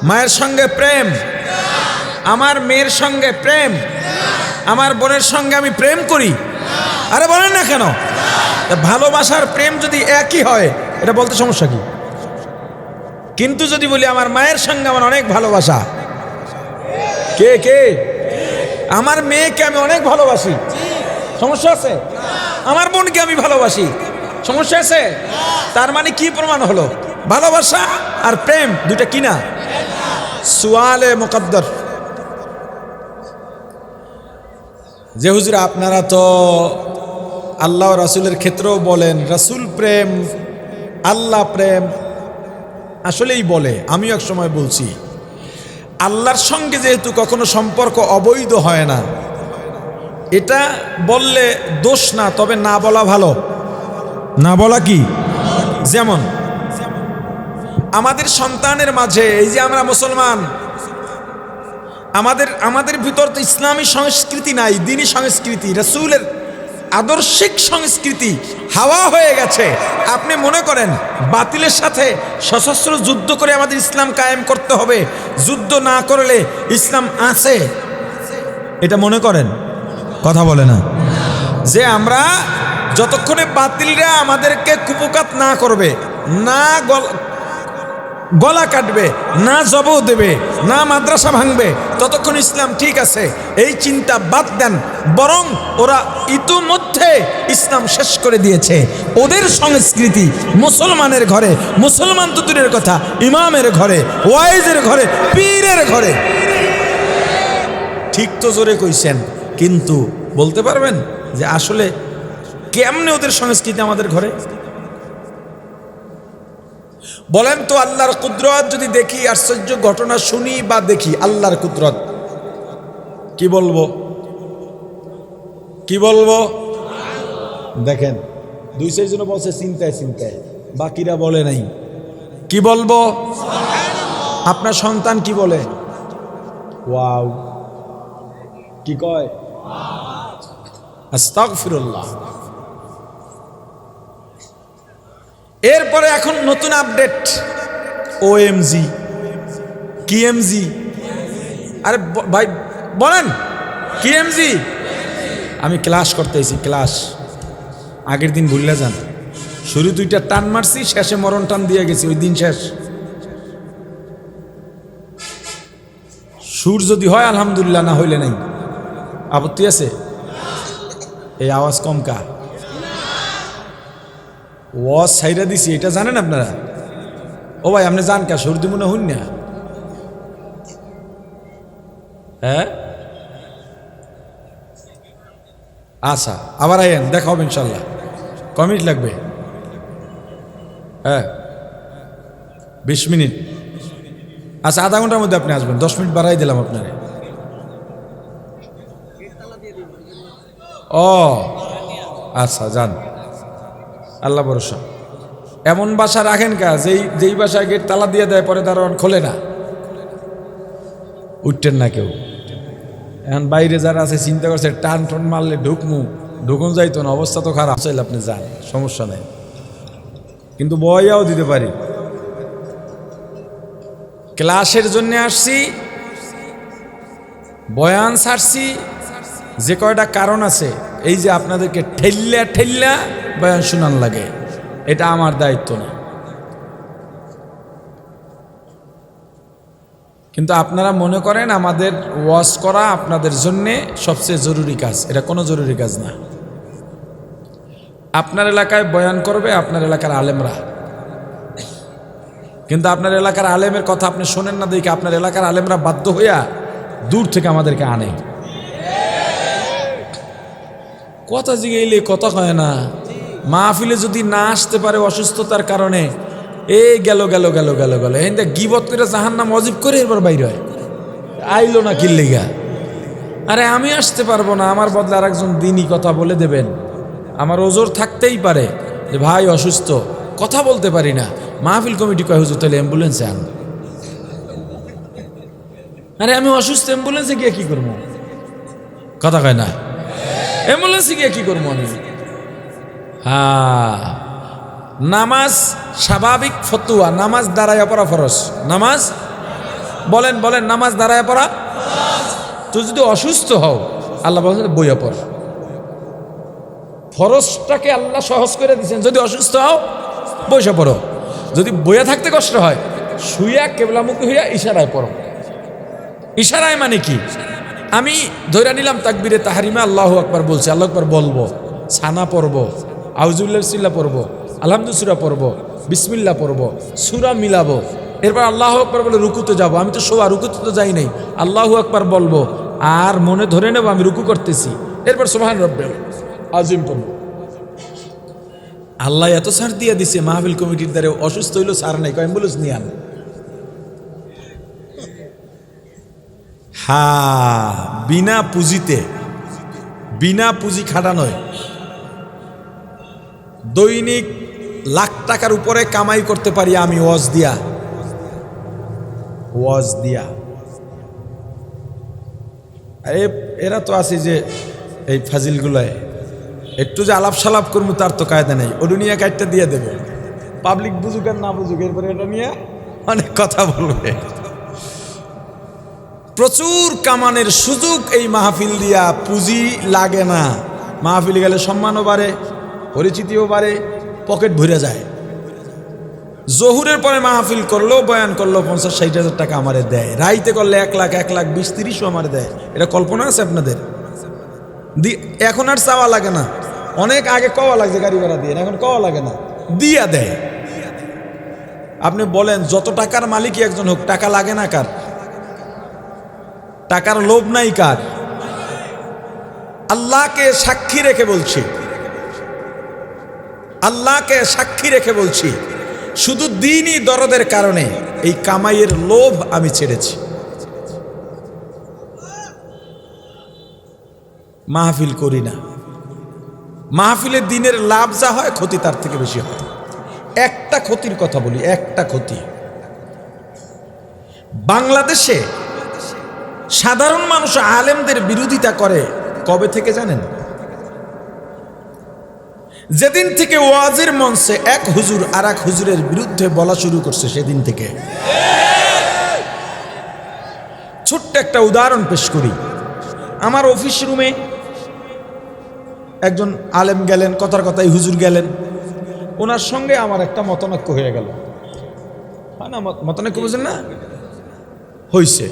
মায়ের সঙ্গে প্রেম, আমার মেয়ের সঙ্গে প্রেম, আমার বোনের সঙ্গে আমি প্রেম করি। আরে বলেন না কেন? ভালোবাসার প্রেম যদি একই হয়, এটা বলতে সমস্যা কি? কিন্তু যদি বলি আমার মায়ের সঙ্গে আমার অনেক ভালোবাসা, কে কে? আমার মেয়েকে আমি অনেক ভালোবাসি, সমস্যা আছে? আমার বোনকে আমি ভালোবাসি, সমস্যা আছে? তার মানে কি প্রমাণ হলো? ভালোবাসা আর প্রেম দুইটা কি না? সুয়ালে মুকদ্দর। যে হুজুর আপনারা তো আল্লাহ রাসূলের ক্ষেত্রেও বলেন রাসূল প্রেম, আল্লাহ প্রেম, আসলেই বলে। আমিও এক সময় বলছি, আল্লাহর সঙ্গে যেহেতু কখনো সম্পর্ক অবৈধ হয় না, এটা বললে দোষ না, তবে না বলা ভালো। না বলা কি? যেমন আমাদের সন্তানের মাঝে, এই যে আমরা মুসলমান, আমাদের ভিতর তো ইসলামী সংস্কৃতি নাই, দ্বীনি সংস্কৃতি, রাসূলের আদর্শিক সংস্কৃতি হাওয়া হয়ে গেছে। আপনি মনে করেন বাতিলের সাথে সশস্ত্র যুদ্ধ করে আমাদের ইসলাম কায়েম করতে হবে, যুদ্ধ না করলে ইসলাম আছে, এটা মনে করেন? কথা বলে না যে আমরা যতক্ষণে বাতিলরা আমাদেরকে কুপকাত না করবে, না গলা কাটবে, না জবাব দেবে, না মাদ্রাসা ভাঙবে, ততক্ষণ ইসলাম ঠিক আছে, এই চিন্তা বাদ দেন। বরং ওরা ইতিমধ্যে ইসলাম শেষ করে দিয়েছে। ওদের সংস্কৃতি মুসলমানের ঘরে, মুসলমান তো দূরের কথা, ইমামের ঘরে, ওয়াইজের ঘরে, পীরের ঘরে। ঠিক তো জোরে কইছেন, কিন্তু বলতে পারবেন যে আসলে কেমনে ওদের সংস্কৃতি আমাদের ঘরে? বলেন তো, আল্লাহর কুদরত যদি দেখি, আশ্চর্য ঘটনা শুনি বা দেখি, আল্লাহর কুদরত কি বলবো? কি বলবো? দেখেন, 2-4 জন বলছে চিন্তায় চিন্তায়, বাকিরা বলে নাই। কি বলবো? আপনার সন্তান কি বলে? ওয়াও। কি কয়? আস্তাগফিরুল্লাহ। এরপরে এখন নতুন আপডেট, ওএমজি। কি এমজি? আরে ভাই বলেন কি এমজি? আমি ক্লাস করতেছি, ক্লাস আগের দিন ভুললে যান, শুরু 2টা টান মারছি, শেষে মরণ টান দিয়ে গেছি, ওই দিন শেষ। সুর যদি হয় আলহামদুলিল্লাহ, না হইলে নাই। আপত্তি আছে? এই আওয়াজ কম কা? ওয়াজ সাইরা দিছি, এটা জানেন আপনারা? ও ভাই আপনি জান কা? সর্দি মনে হইন না? হ্যাঁ, আচ্ছা আবার আইয়েন, দেখা হবে ইনশাল্লাহ। কয় মিনিট লাগবে? হ্যাঁ 20 মিনিট। আচ্ছা আধা ঘন্টার মধ্যে আপনি আসবেন, 10 মিনিট বাড়াই দিলাম আপনারে। ও আচ্ছা, যান, আল্লাহ ভরসা। এমন বাসা রাখেন কা যেই বাসায় গেট তালা দিয়ে দেয়, পরে দারোয়ান খোলে না, উঠতেন না কেউ। এখন বাইরে যারা আছে চিন্তা করছে টান টন মারলে ঢুকুন যাইতো না, অবস্থা তো খারাপ। চাইলে আপনি যান, সমস্যা নেই, কিন্তু বয়াও দিতে পারি। ক্লাসের জন্য আসছি, বয়ান ছাড়ছি যে কয়টা কারণ আছে, এই যে আপনাদেরকে ঠেল্লা ঠেল্লা বয়ান শোনান লাগে, এটা আমার দায়িত্ব না। কিন্তু আপনারা মনে করেন আমাদের ওয়াজ করা আপনাদের জন্যে সবচেয়ে জরুরি কাজ। এটা কোনো জরুরি কাজ না। আপনার এলাকায় বয়ান করবে আপনার এলাকার আলেমরা, কিন্তু আপনার এলাকার আলেমের কথা আপনি শোনেন না দেখে আপনার এলাকার আলেমরা বাধ্য হইয়া দূর থেকে আমাদেরকে আনে। কথা জিগাইলে কথা কয় না। মাহফিলে যদি না আসতে পারে অসুস্থতার কারণে, এই গেল গেল গেল গেল গেল এখানে গিবত করে জাহান্নাম ওয়াজিব করে এরপর বাইর হয়, আইলো না কিল্লিগা। আরে আমি আসতে পারবো না, আমার বদলে আর একজন দিনই কথা বলে দেবেন। আমার ওজোর থাকতেই পারে যে ভাই অসুস্থ, কথা বলতে পারি না। মাহফিল কমিটি কয় হুজুর তাহলে অ্যাম্বুলেন্সে আন। আরে আমি অসুস্থ, অ্যাম্বুলেন্সে গিয়ে কি করবো? কথা কয় না, অ্যাম্বুলেন্সে গিয়ে কি করবো আমি? হ্যাঁ, নামাজ স্বাভাবিক ফতুয়া, নামাজ দাঁড়ায় পড়া ফরজ। নামাজ বলেন বলেন, নামাজ দাঁড়ায় পড়া। তো যদি অসুস্থ হও, আল্লাহ বলেন বইয়া পড়। ফরজটাকে আল্লাহ সহজ করে দিয়েছেন, যদি অসুস্থ হও বইসা পড়ো। যদি বইয়া থাকতে কষ্ট হয়, শুইয়া কেবলামুখী হইয়া ইশারায় পড়ো। ইশারায় মানে কি? আমি ধরে নিলাম তাকবীরে তাহরিমা আল্লাহু আকবার বলছি, আল্লাহু আকবার বলবো, ছানা পড়বো, আউযুবিল্লাহি সিল্লা পড়বো, আলহামদুলিল্লাহ সূরা পড়বো, বিসমিল্লাহ পড়বো, সূরা মিলাবো, এরপর আল্লাহু আকবার বলে রুকুতে যাব। আমি তো শোয়া, রুকুতে তো যাই নাই, আল্লাহু আকবার বলবো আর মনে ধরে নেব আমি রুকু করতেছি, এরপর সুবহান রাব্বিল আযীম পড়বো। আল্লাহ এত ছাড় দিয়ে দিছে, মাহফিল কমিটির দ্বারা অসুস্থ হইলো ছাড় নাই, অ্যাম্বুলেন্স নিয়ে আন। হ্যাঁ, বিনা পুঁজিতে, বিনা পুঁজি খাটানোয় দৈনিক লাখ টাকার উপরে কামাই করতে পারি আমি ওয়াজ দিয়া। ওয়াজ দিয়া এরা তো আছে যে এই ফাজিলগুলায় একটু যে আলাপ সালাপ করবো তার তো কায়দা নেই, ওটা নিয়ে কাটটা দিয়ে দেবে, পাবলিক বুঝুক আর না বুঝুক, এরপরে এটা নিয়ে অনেক কথা বলবে। প্রচুর কামানের সুযোগ এই মাহফিল দিয়া, পুঁজি লাগে না। মাহফিল গেলে সম্মানও বাড়ে, পরিচিতিও বাড়ে, পকেট ভরে যায়। জহুরের পরে মাহফিল করলো, বয়ান করলো, 50-60 হাজার টাকা আমারে দেয়। রাইতে করলে 1 লাখ, 1 লাখ 20-30ও আমারে দেয়। এটা কল্পনা আছে আপনাদের? এখন আর চাওয়া লাগে না, অনেক আগে কওয়া লাগছে গাড়ি ভাড়া দিয়ে, এখন কওয়া লাগে না, দিয়া দেয়। আপনি বলেন যত টাকার মালিকই একজন হোক, টাকা লাগে না কার? টাকার লোভ নাই কার? আল্লাহকে সাক্ষী রেখে বলছি, আল্লাহকে সাক্ষী রেখে বলছি, শুধু দ্বীনি দরদের কারণে এই কামাইয়ের লোভ আমি ছেড়েছি। মাহফিল করি না। মাহফিলে দিনের লাভ যা হয়, ক্ষতি তার থেকে বেশি হয়। একটা ক্ষতির কথা বলি, একটা ক্ষতি। বাংলাদেশে সাধারণ মানুষ আলেমদের বিরোধিতা করে কবে থেকে জানেন? যেদিন থেকে ওয়াজের মঞ্চে এক হুজুর আর এক হুজুরের বিরুদ্ধে বলা শুরু করছে, সেদিন থেকে। ছোট্ট একটা উদাহরণ পেশ করি। আমার অফিস রুমে একজন আলেম গেলেন, কথার কথাই হুজুর গেলেন, ওনার সঙ্গে আমার একটা মতনৈক্য হয়ে গেল। না, মতনৈক্য বুঝেন না? হইছে,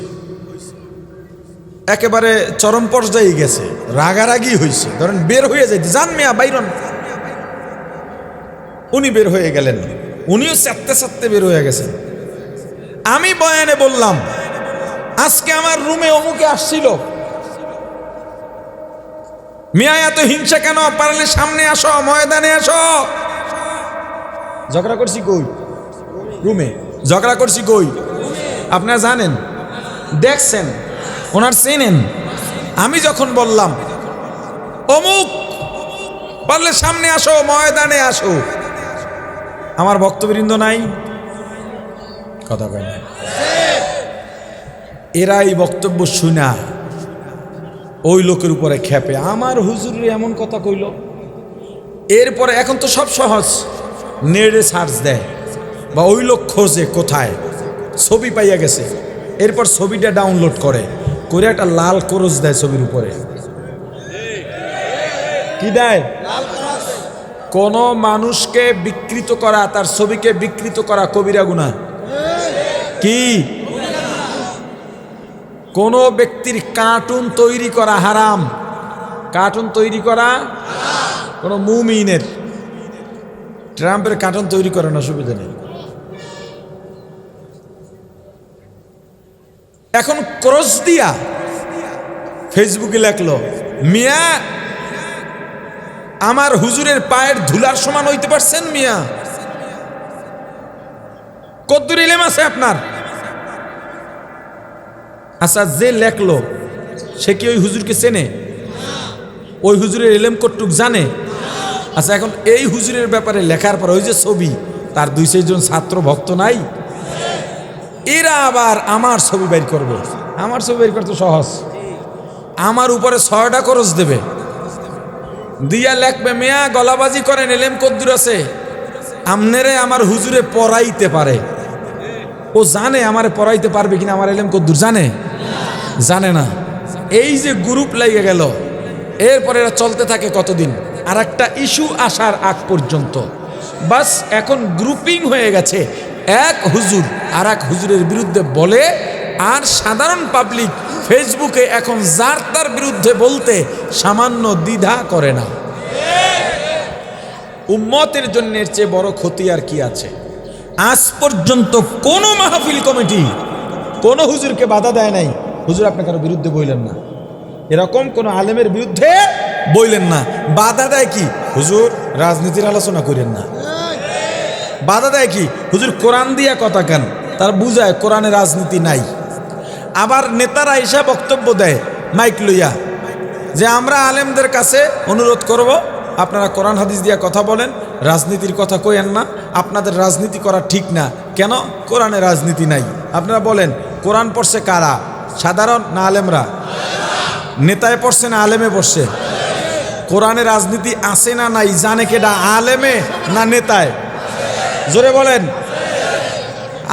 একেবারে চরম পর্যায়ে গেছে, রাগারাগি হইছে। ধরেন বের হয়ে যাইতে, জান মিয়া বাইরন। উনি বের হয়ে গেলেন, উনিও চাপতে চাপতে বের হয়ে গেছেন। আমি বয়ানে বললাম, আজকে আমার রুমে অমুকে আসছিল, মিয়া এত হিংসা কেন? পারলে সামনে আসো, ময়দানে আসো। ঝগড়া করছি কই? রুমে। ঝগড়া করছি কই? আপনারা জানেন, দেখছেন, ওনার চেনেন। আমি যখন বললাম অমুক, পারলে সামনে আসো, ময়দানে আসো, আমার বক্তবৃন্দ নাই, কথা কয় না। এরা এই বক্তব্য শুনা ওই লোকের উপরে খেপে, আমার হুজুরে এমন কথা কইল। এরপরে এখন তো সব সহজ, নেটে সার্চ দেয় বা ওই লোক খোঁজে কোথায়, ছবি পাইয়া গেছে, এরপর ছবিটা ডাউনলোড করে, করে একটা লাল করজ দেয় ছবির উপরে। কি দেয়? কোন মানুষকে বিকৃত করা, তার ছবিকে বিকৃত করা কবিরা গুনাহ। কি? কোন ব্যক্তির কার্টুন তৈরি করা হারাম। কার্টুন তৈরি করা কোন মুমিনের, ট্রাম্পের কার্টুন তৈরি করে না, অসুবিধা নেই। এখন ক্রস দিয়া ফেসবুকে লেখলো, মিয়া আমার হুজুরের পায়ের ধুলার সমান হইতে পারছেন মিয়া? কদ্দুর ইলম আছে আপনার? আচ্ছা, যে লেখলো সে কি ওই হুজুরকে চেনে? ওই হুজুরের ইলম কতটুক জানে? আচ্ছা, এখন এই হুজুরের ব্যাপারে লেখার পর ওই যে ছবি, তার 2-4 জন ছাত্র ভক্ত নাই? এরা আবার আমার ছবি বের করবে। আমার ছবি বের করতে সহজ, আমার উপরে 6টা খরচ দেবে, দিয়া লেখবে মিয়া গলাবাজি করেন, এলেম কদ্দুর আছে, আমনেরে আমার হুজুরে পড়াইতে পারে। ও জানে আমারে পড়াইতে পারবে কিনা, আমার এলেম কদ্দুর জানে? জানে না। এই যে গ্রুপ লেগে গেল, এরপরে এরা চলতে থাকে কতদিন? আর একটা ইস্যু আসার আগ পর্যন্ত। বাস এখন গ্রুপিং হয়ে গেছে, এক হুজুর আর এক হুজুরের বিরুদ্ধে বলে, আর সাধারণ পাবলিক ফেসবুকে এখন যার তার বিরুদ্ধে বলতে সামান্য দ্বিধা করে না। উম্মতের জন্য এর চেয়ে বড় ক্ষতি আর কি আছে? আজ পর্যন্ত কোন মাহফিল কমিটি কোন হুজুরকে বাধা দেয় নাই, হুজুর আপনি কারো বিরুদ্ধে বললেন না, এরকম কোন আলেমের বিরুদ্ধে বললেন না। বাধা দেয় কি? হুজুর রাজনীতির আলোচনা করেন না। বাধা দেয় কি? হুজুর কোরআন দিয়া কথা কেন, তার বুঝায় কোরআনে রাজনীতি নাই। আবার নেতারা এসে বক্তব্য দেয় মাইক লইয়া, যে আমরা আলেমদের কাছে অনুরোধ করব, আপনারা কোরআন হাদিস দিয়া কথা বলেন, রাজনীতির কথা কইেন না, আপনাদের রাজনীতি করা ঠিক না। কেন? কোরআনে রাজনীতি নাই। আপনারা বলেন, কোরআন পড়ছে কারা? সাধারণ না আলেমরা? নেতায় পড়ছে না আলেমে পড়ছে? কোরআনে রাজনীতি আছে না নাই জানে কেডা, আলেমে না নেতায়? জোরে বলেন।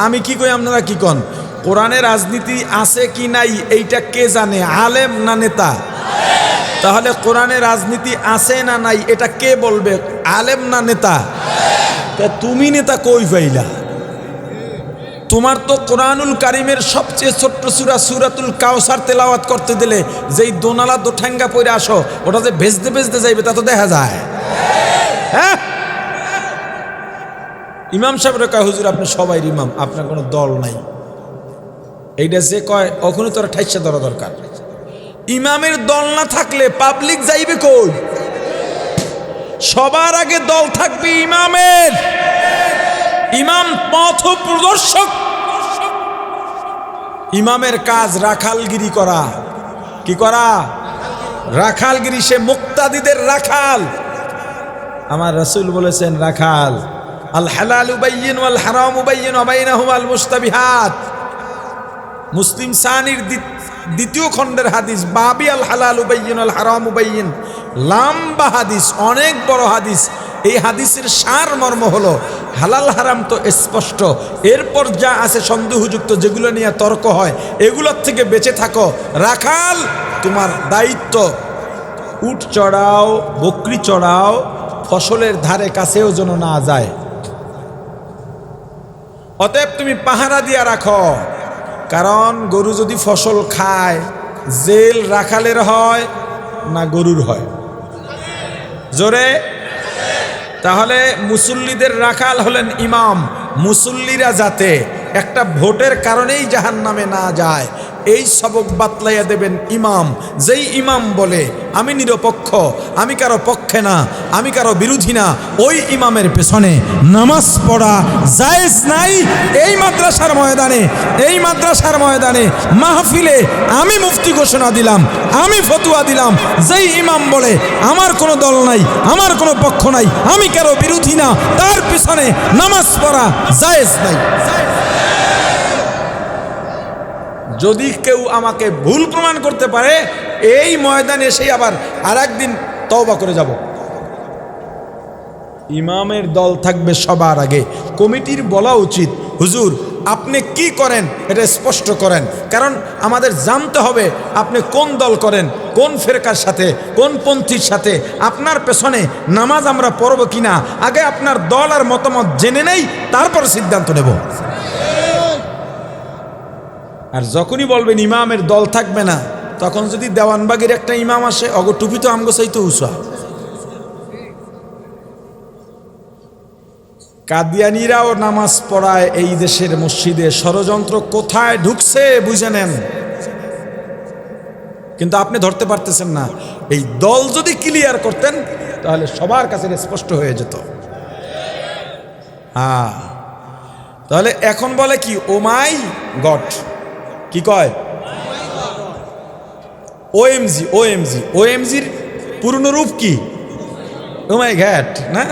আমি কি কই, আপনারা কি কন? কোরআনে রাজনীতি আছে কি নাই এইটা কে জানে, আলেম না নেতা? তাহলে কোরআনে রাজনীতি আছে না নাই এটা কে বলবে, আলেম না নেতা? তা তুমি নেতা কই পাইলা? তোমার তো কোরআনুল কারিমের সবচেয়ে ছোট্ট সূরা সূরাতুল কাউসার তেলাওয়াত করতে দিলে যেই দোনালা দোঠাঙ্গা পড়ে আসো, ওটা যে ভেজতে ভেজতে যাইবে তা তো দেখা যায়। হ্যাঁ, ইমাম সাহেবরা কয়, হুজুর আপনি সবাই ইমাম, আপনার কোনো দল নাই। এইটা যে কয়, ওখানে তোরা ঠাইসা ধরা দরকার। ইমামের দল না থাকলে পাবলিক যাইবে কই? সবার আগে দল থাকবে ইমামের। ইমাম পথ প্রদর্শক। ইমামের কাজ রাখালগিরি করা। কি করা? রাখালগিরি। সে মুক্তাদিদের রাখাল। আমার রাসূল বলেছেন রাখাল, আল হালালু বাইয়িন ওয়াল হারামু বাইয়িন ওয়া বাইনাহুমাল মুশতাবিহাত। মুসলিম সানির দ্বিতীয় খণ্ডের হাদিস, বাবি আল হালালু বাইয়িন ওয়াল হারামু বাইয়িন। লম্বা হাদিস, অনেক বড় হাদিস। এই হাদিসের সার মর্ম হলো, হালাল হারাম তো স্পষ্ট, এরপর যা আছে সন্দেহযুক্ত, যেগুলো নিয়ে তর্ক হয়, এগুলোর থেকে বেঁচে থাকো। রাখাল তোমার দায়িত্ব, উট চড়াও, বকরি চড়াও, ফসলের ধারে কাছেও যেন না যায়। অতএব তুমি পাহারা দিয়া রাখো, কারণ গরু যদি ফসল খায়, জেল রাখালের হয় না গরুর হয়? জোরে। তাহলে মুসল্লিদের রাখাল হলেন ইমাম। মুসল্লিরা যাতে একটা ভোটের কারণেই জাহান্নামে না যায়, এই সবক বাতলাইয়া দেবেন ইমাম। যেই ইমাম বলে আমি নিরপেক্ষ, আমি কারো পক্ষে না, আমি কারো বিরোধী না, ওই ইমামের পেছনে নামাজ পড়া জায়েজ নাই। এই মাদ্রাসার ময়দানে মাহফিলে আমি মুফতি ঘোষণা দিলাম, আমি ফতুয়া দিলাম, যেই ইমাম বলে আমার কোনো দল নাই, আমার কোনো পক্ষ নাই, আমি কারো বিরোধী না, তার পিছনে নামাজ পড়া জায়েজ নাই। যদি কেউ আমাকে ভুল প্রমাণ করতে পারে, এই ময়দানে এসে আবার আর একদিন তওবা করে যাব। ইমামের দল থাকবে সবার আগে। কমিটির বলা উচিত, হুজুর আপনি কি করেন এটা স্পষ্ট করেন, কারণ আমাদের জানতে হবে আপনি কোন দল করেন, কোন ফেরকার সাথে, কোন পন্থীর সাথে। আপনার পেছনে নামাজ আমরা পড়ব কিনা আগে আপনার দল আর মতামত জেনে নেই, তারপর সিদ্ধান্ত নেব। আর যখনই বলবেন ইমামের দল থাকবে না, তখন যদি দেওয়ানবাগের একটা ইমাম আসে, অগ টুপি তো আমগো চাইতে উঁচা। কাদিয়ানিরাও নামাজ পড়ায় এই দেশের মসজিদে, ষড়যন্ত্র কোথায় ঢুকছে বুঝে নেন, কিন্তু আপনি ধরতে পারতেছেন না। এই দল যদি ক্লিয়ার করতেন তাহলে সবার কাছে স্পষ্ট হয়ে যেত। হ্যাঁ, তাহলে এখন বলে কি, ও মাই গড, কি কয় ওএমজি, ওএমজি, ওএমজির পূর্ণ রূপ কি? ও মাই গড না?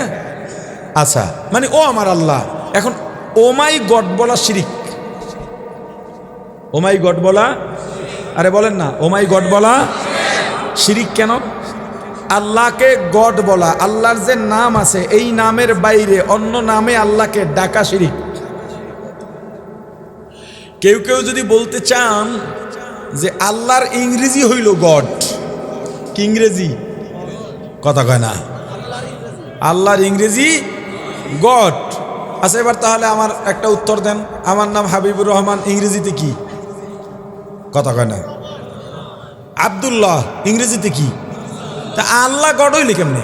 আচ্ছা, মানে ও আমার আল্লাহ। এখন ও মাই গড বলা শিরিক। ও মাই গড বলা, আরে বলেন না, ও মাই গড বলা শিরিক কেন? আল্লাহকে গড বলা, আল্লাহর যে নাম আছে এই নামের বাইরে অন্য নামে আল্লাহকে ডাকা শিরিক। কেউ কেউ যদি বলতে চান যে আল্লাহর ইংরেজি হইল গড, কি ইংরেজি? কথা কয় না, আল্লাহর ইংরেজি গড। আচ্ছা, এবার তাহলে আমার একটা উত্তর দেন, আমার নাম হাবিবুর রহমান, ইংরেজিতে কি? কথা কয় না। আব্দুল্লাহ ইংরেজিতে কি? তা আল্লাহ গড হইল কেমনে?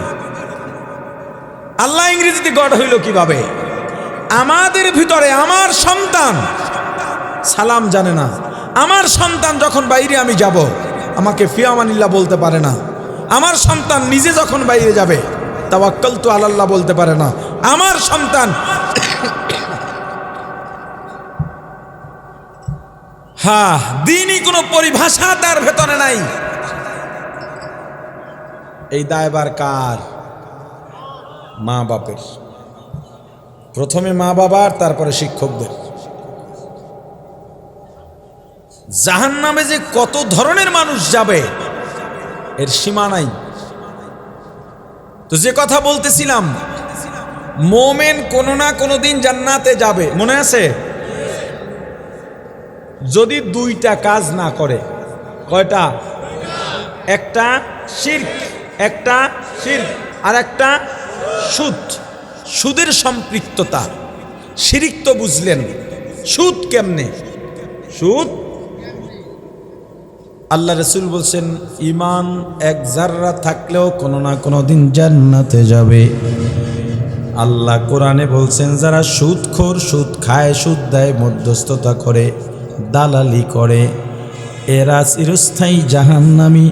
আল্লাহ ইংরেজিতে গড হইল কিভাবে? আমাদের ভিতরে আমার সন্তান সালাম জানে না, আমার সন্তান যখন বাইরে আমি যাব আমাকে ফিয়ামানিল্লাহ বলতে পারে না, আমার সন্তান নিজে যখন বাইরে যাবে তাওয়াক্কালতু আলাল্লাহ বলতে পারে না, আমার সন্তান হ্যাঁ দিনই কোনো পরিভাষা তার ভেতরে নাই। এই দায়ভার কার? মা বাপের। প্রথমে মা বাবার, তারপরে শিক্ষকদের। জাহান্নামে যে কত ধরনের মানুষ যাবে এর সীমা নাই। তো যে কথা বলতেছিলাম, মোমেন কোনো না কোনো দিন জান্নাতে যাবে, মনে আছে? যদি দুইটা কাজ না করে। কয়টা? একটা শিরক, একটা শিরক, আর একটা সুদ। সুদের সম্পৃক্ততা। শিরক তো বুঝলেন, সুদ কেমনে? সুদ, আল্লাহ রসুল বলছেন ঈমান এক জাররা থাকলেও কোনো না কোনো দিন জান্নাতে যাবে। আল্লাহ কোরআনে বলছেন যারা সুদখোর, সুদ খায়, সুদ দেয়, মধ্যস্থতা করে, দালালি করে, এরা চিরস্থায়ী জাহান্নামী।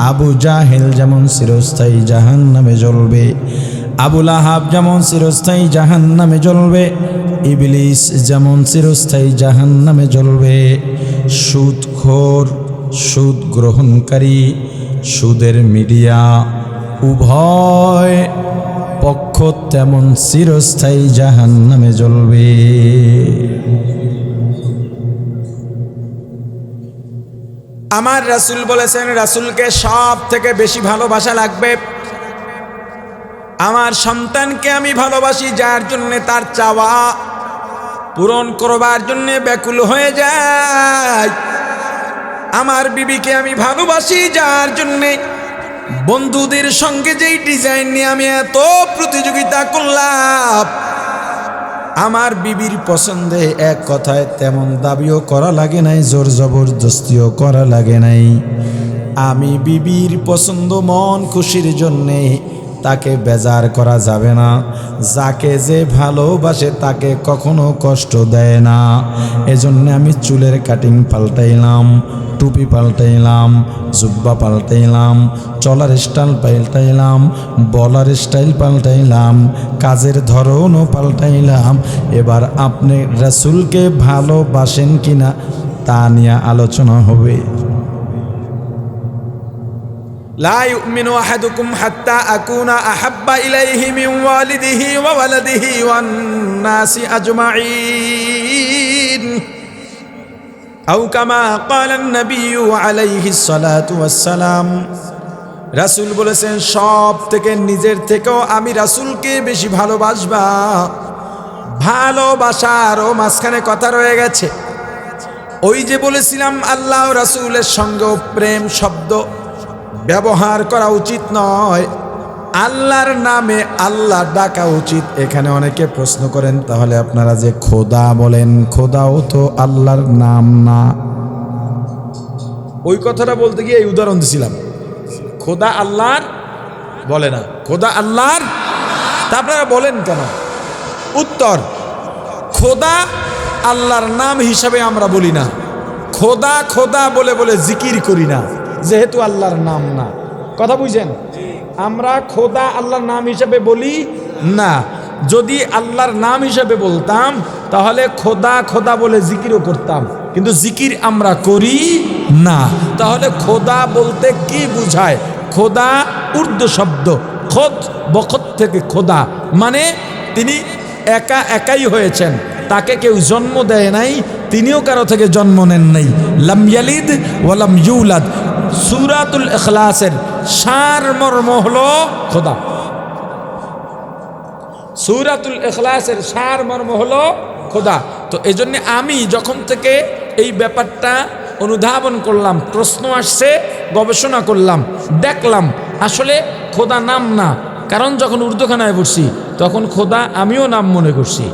আবু জাহেল যেমন চিরস্থায়ী জাহান্নামে জ্বলবে, আবু লাহাব যেমন চিরস্থায়ী জাহান্নামে জ্বলবে, ইবলিস যেমন চিরস্থায়ী জাহান্নামে জ্বলবে। সুদখোর, সুদ গ্রহণকারী, সুদের মিডিয়া, উভয় পক্ষ তেমন চিরস্থায়ী জাহান্নামে জ্বলবে। আমার রাসূল বলেছেন, রাসূলকে সব থেকে বেশি ভালোবাসা লাগবে। আমার সন্তানকে আমি ভালোবাসি, যার জন্য তার চাওয়া পূরণ করবার জন্য ব্যাকুল হয়ে যায়। আমার বিবিকে আমি ভালোবাসি, যার জন্যে বন্ধুদের সঙ্গে যেই ডিজাইন নিয়ে আমি এত প্রতিযোগিতা করলাম, আমার বিবির পছন্দে এক কথায় তেমন দাবিও করা লাগে নাই, জোর জবরদস্তিও করা লাগে নাই। আমি বিবির পছন্দ মন খুশির জন্যে তাকে বেজার করা যাবে না। যাকে যে ভালোবাসে তাকে কখনো কষ্ট দেয় না। এজন্য আমি চুলের কাটিং পাল্টাইলাম, টুপি পাল্টাইলাম, জুব্বা পাল্টাইলাম, চলার স্টাইল পাল্টাইলাম, বলার স্টাইল পাল্টাইলাম, কাজের ধরনও পাল্টাইলাম। এবার আপনি রাসূলকে ভালোবাসেন কিনা তা নিয়ে আলোচনা হবে। লা ইউমিনু আহাদুকুম হাত্তা আকুনা আহাব্বা ইলাইহি মিন ওয়ালিদিহি ওয়া ওয়ালাদিহি ওয়ান নাসি আজমাইন আও কামা ক্বালা আন-নাবিয়্যু আলাইহিস সালাতু ওয়াস সালাম। রাসূল বলেছেন সব থেকে নিজের থেকেও আমি রাসূলকে বেশি ভালোবাসবা। ভালোবাসারও মাঝখানে কথা রয়ে গেছে। ওই যে বলেছিলাম আল্লাহ রাসূলের সঙ্গে প্রেম শব্দ ব্যবহার করা উচিত নয়, আল্লাহর নামে আল্লাহ ডাকা উচিত। এখানে অনেকে প্রশ্ন করেন, তাহলে আপনারা যে খোদা বলেন, খোদাও তো আল্লাহর নাম না? ওই কথাটা বলতে গিয়ে এই উদাহরণ দিছিলাম, খোদা আল্লাহর বলে না, খোদা আল্লাহর। তা আপনারা বলেন কেন? উত্তর, খোদা আল্লাহর নাম হিসাবে আমরা বলি না, খোদা খোদা বলে বলে জিকির করি না, যেহেতু আল্লাহর নাম না। কথা বুঝছেন? আমরা খোদা আল্লাহর নাম হিসাবে বলি না। যদি আল্লাহর নাম হিসাবে বলতাম তাহলে খোদা খোদা বলে জিকিরও করতাম, কিন্তু জিকির আমরা করি না। তাহলে খোদা বলতে কি বুঝায়? খোদা উর্দু শব্দ, খোদ বখত থেকে খোদা, মানে তিনি একা একাই হয়েছেন, তাকে কেউ জন্ম দেয় নাই, তিনিও কারো থেকে জন্ম নেন নাই। লাম ইয়ালিদ ওয়া লাম ইউলাদ। সূরাতুল ইখলাসের সারমর্ম হলো খোদা। সূরাতুল ইখলাসের সারমর্ম হলো খোদা। তো এই জন্য আমি যখন থেকে এই ব্যাপারটা অনুধাবন করলাম, প্রশ্ন আসছে, গবেষণা করলাম, দেখলাম আসলে খোদা নাম না। কারণ যখন উর্দুখানায় পড়ছি তখন খোদা আমিও নাম মনে করছি।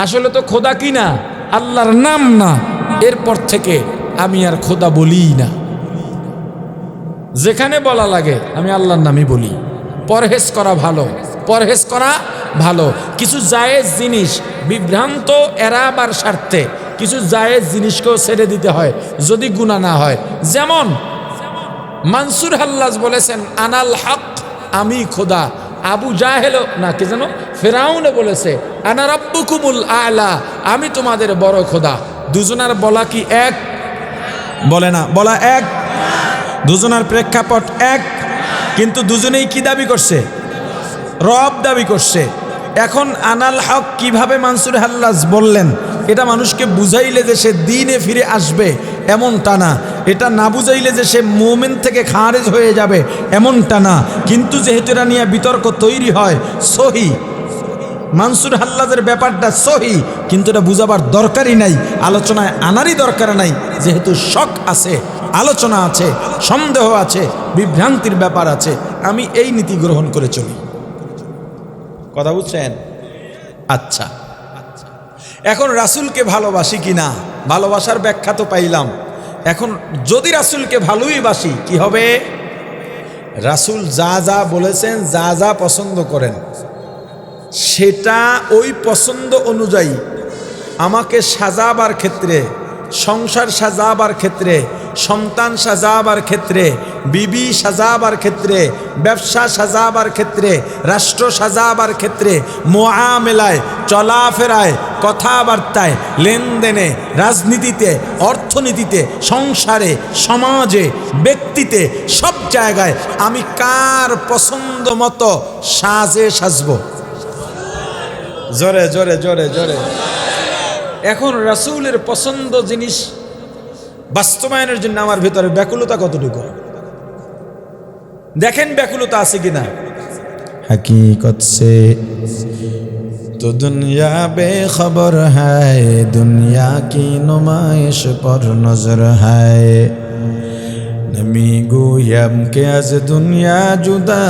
আসলে তো খোদা কি না, আল্লাহর নাম না। এরপর থেকে আমি আর খোদা বলি না, যেখানে বলা লাগে আমি আল্লাহর নামই বলি। পরহেজ করা ভালো, পরহেজ করা ভালো। কিছু জায়েজ জিনিস বিভ্রান্ত এড়াবার স্বার্থে কিছু জায়েজ জিনিসকেও ছেড়ে দিতে হয় যদি গুনাহ না হয়। যেমন মানসুর হাল্লাজ বলেছেন আনাল হক, আমি খোদা। আবু জাহেল না কে যেন ফেরাউনে বলেছে আনা রাব্বুকুমুল আলা, আমি তোমাদের বড় খোদা। দুজনার বলা কি এক? বলে না, বলা এক। দুজনার প্রেক্ষাপট এক, কিন্তু দুজনেই কি দাবি করছে? রব দাবি করছে। এখন আনাল হক কিভাবে মানসুর হাল্লাজ বললেন? এটা মানুষকে বুঝাইলে যে সে দ্বীনে ফিরে আসবে এমনটা না, এটা না বুঝাইলে যে সে মুমিন থেকে খারেজ হয়ে যাবে এমনটা না। কিন্তু যেহেতু এটা নিয়ে বিতর্ক তৈরি হয়, সহি মানসুর হাল্লাজের ব্যাপারটা সহি, কিন্তু এটা বুঝাবার দরকারই নাই, আলোচনায় আনারই দরকার নাই। যেহেতু শক আছে, আলোচনা আছে, সন্দেহ আছে, বিভ্রান্তির ব্যাপার আছে, আমি এই নীতি গ্রহণ করে চলি। কথা বুঝছেন? আচ্ছা, এখন রাসূলকে ভালোবাসি কিনা, ভালোবাসার ব্যাখ্যা তো পাইলাম। এখন যদি রাসূলকে ভালোই বাসি কি হবে? রাসূল যা যা বলেছেন, যা যা পছন্দ করেন, সেটা ওই পছন্দ অনুযায়ী আমাকে সাজাবার ক্ষেত্রে, সংসার সাজাবার ক্ষেত্রে, সন্তান সাজাবার ক্ষেত্রে, বিবি সাজাবার ক্ষেত্রে, ব্যবসা সাজাবার ক্ষেত্রে, রাষ্ট্র সাজাবার ক্ষেত্রে, মুআমেলায়, চলাফেরায়, কথাবার্তায়, লেনদেনে, রাজনীতিতে, অর্থনীতিতে, সংসারে, সমাজে, ব্যক্তিতে, সব জায়গায় আমি কার পছন্দ মতো সাজবো? জোরে জোরে জোরে জোরে। এখন রাসূলের পছন্দ জিনিস বাস্তবায়নের জন্য আমার ভেতরে ব্যাকুলতা কতটুকু, দেখেন ব্যাকুলতা আছে কিনা। हकीकत से तो दुनिया बेखबर है, दुनिया की नुमाइश पर नजर है। नमी गोयम के आज दुनिया जुदा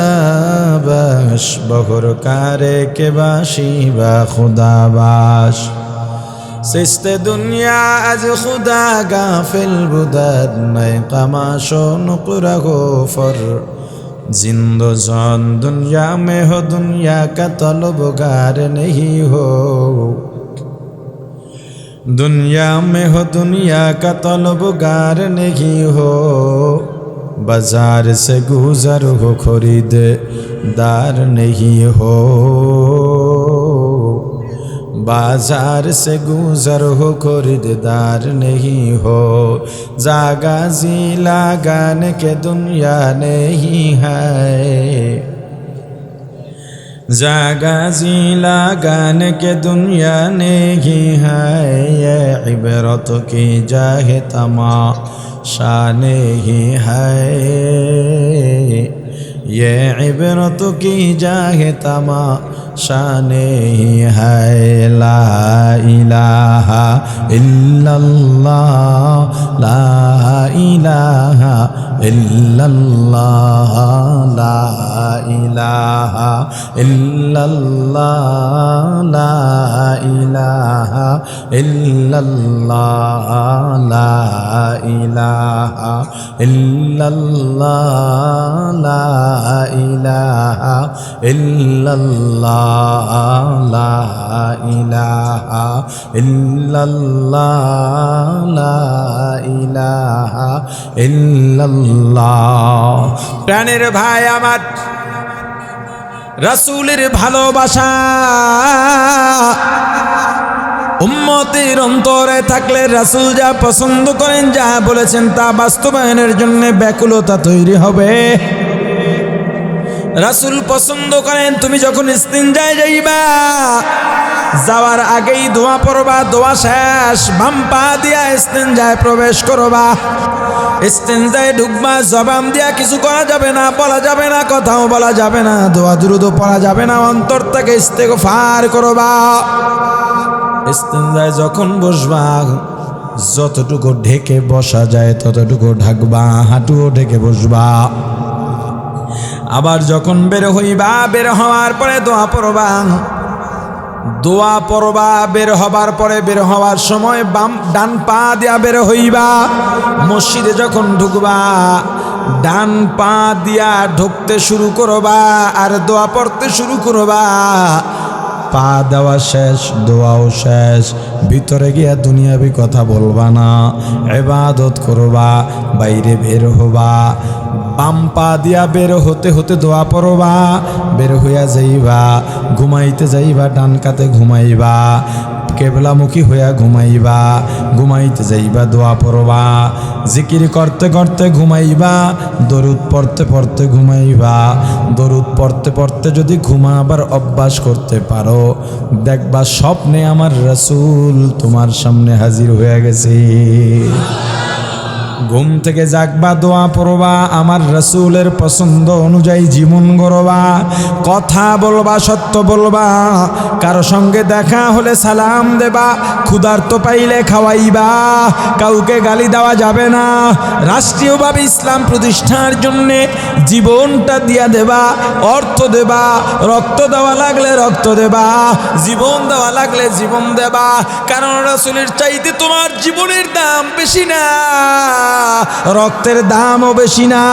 बाश, बहर कारे के बाशी बा खुदा बाश। सिस्ते दुनिया आज खुदा गाफिल बुदद, मैं कमाशो नुकरा हो फर जिंदो जान दुनिया में हो, दुनिया का तलबगार नहीं हो। दुनिया में हो, दुनिया का तलबगार नहीं हो। बाजार से गुजर हो, खरीददार नहीं हो। बाजार से गुजर हो, खरीददार नहीं हो। जागा जी लगाने के दुनिया नहीं है, जागा जी लगाने के दुनिया नहीं है। ये इबरत की जाहे तमाशा नहीं है, ये इबरत की जाहे तमाशा शाने है ला इलाहा इल्लल्लाह ला इलाहा इल्लल्लाह ला इलाहा इल्लल्लाह ला इलाहा इल्लल्लाह ला इलाहा इल्लल्लाह ला इलाहा इल्लल्लाह ला इलाहा इल्लल्लाह ला इलाहा ইল্লাল্লাহ। প্রাণের ভাই আমার, রাসূলের ভালোবাসা উম্মতের অন্তরে থাকলে রাসূল যা পছন্দ করেন, যা বলেছেন তা বাস্তবায়নের জন্য ব্যাকুলতা তৈরি হবে। রাসূল পছন্দ করেন তুমি যখন ইস্তিনজায় যাইবা, যাওয়ার আগেই দোয়া পড়বা, দোয়া শেষ বাম পা দিয়া ইস্তিনজায় প্রবেশ করবা। ইস্তিনজায় ঢুকবা, জবান দিয়া কিছু করা যাবে না, বলা যাবে না, কথাও বলা যাবে না, দোয়া দ্রুত পড়া যাবে না, অন্তর থেকে ইস্তেগফার করবা। ইস্তিনজায় যখন বসবা, যতটুকু ঢেকে বসা যায় ততটুকু ঢাকবা, হাঁটুও ঢেকে বসবা। আবার যখন বের হইবা, বের হওয়ার পরে দোয়া পড়বা, দোয়া পড়বা। বের হবার পরে, বের হওয়ার সময় ডান পা দিয়া বের হইবা। মসজিদে যখন ঢুকবা, ডান পা দিয়া ঢুকতে শুরু করবা আর দোয়া পড়তে শুরু করবা। পা দেওয়া শেষ, দোয়াও শেষ। ভিতরে গিয়া দুনিয়াবি কথা বলবা না, ইবাদত করবা। বাইরে বের হবা, বাম পা দিয়া বের হতে হতে দোয়া পড়বা। বের হইয়া যাইবা, ঘুমাইতে যাইবা, ডান কাতে ঘুমাইবা, কেবলামুখী হইয়া ঘুমাইবা। ঘুমাইতে যাইবা, দোয়া পড়বা। জিকির করতে করতে ঘুমাইবা, দরুদ পড়তে পড়তে ঘুমাইবা। দরুদ পড়তে পড়তে যদি ঘুমাবার অভ্যাস করতে পারো, দেখবা স্বপ্নে আমার রাসূল তোমার সামনে হাজির হয়ে গেছে। ঘুম থেকে জাগবা, দোয়া পড়বা, আমার রাসূলের পছন্দ অনুযায়ী জীবন গড়বা। কথা বলবা, সত্য বলবা। কারো সঙ্গে দেখা হলে সালাম দেবা, ক্ষুধার্ত পাইলে খাওয়াইবা। কাউকে গালি দেওয়া যাবে না। রাষ্ট্রীয়ভাবে ইসলাম প্রতিষ্ঠার জন্য জীবনটা দিয়া দেবা, অর্থ দেবা। রক্ত দেওয়া লাগলে রক্ত দেবা, জীবন দেওয়া লাগলে জীবন দেবা। কারণ রাসূলের চাইতে তোমার জীবনের দাম বেশি না, রক্তের দামও বেশি না।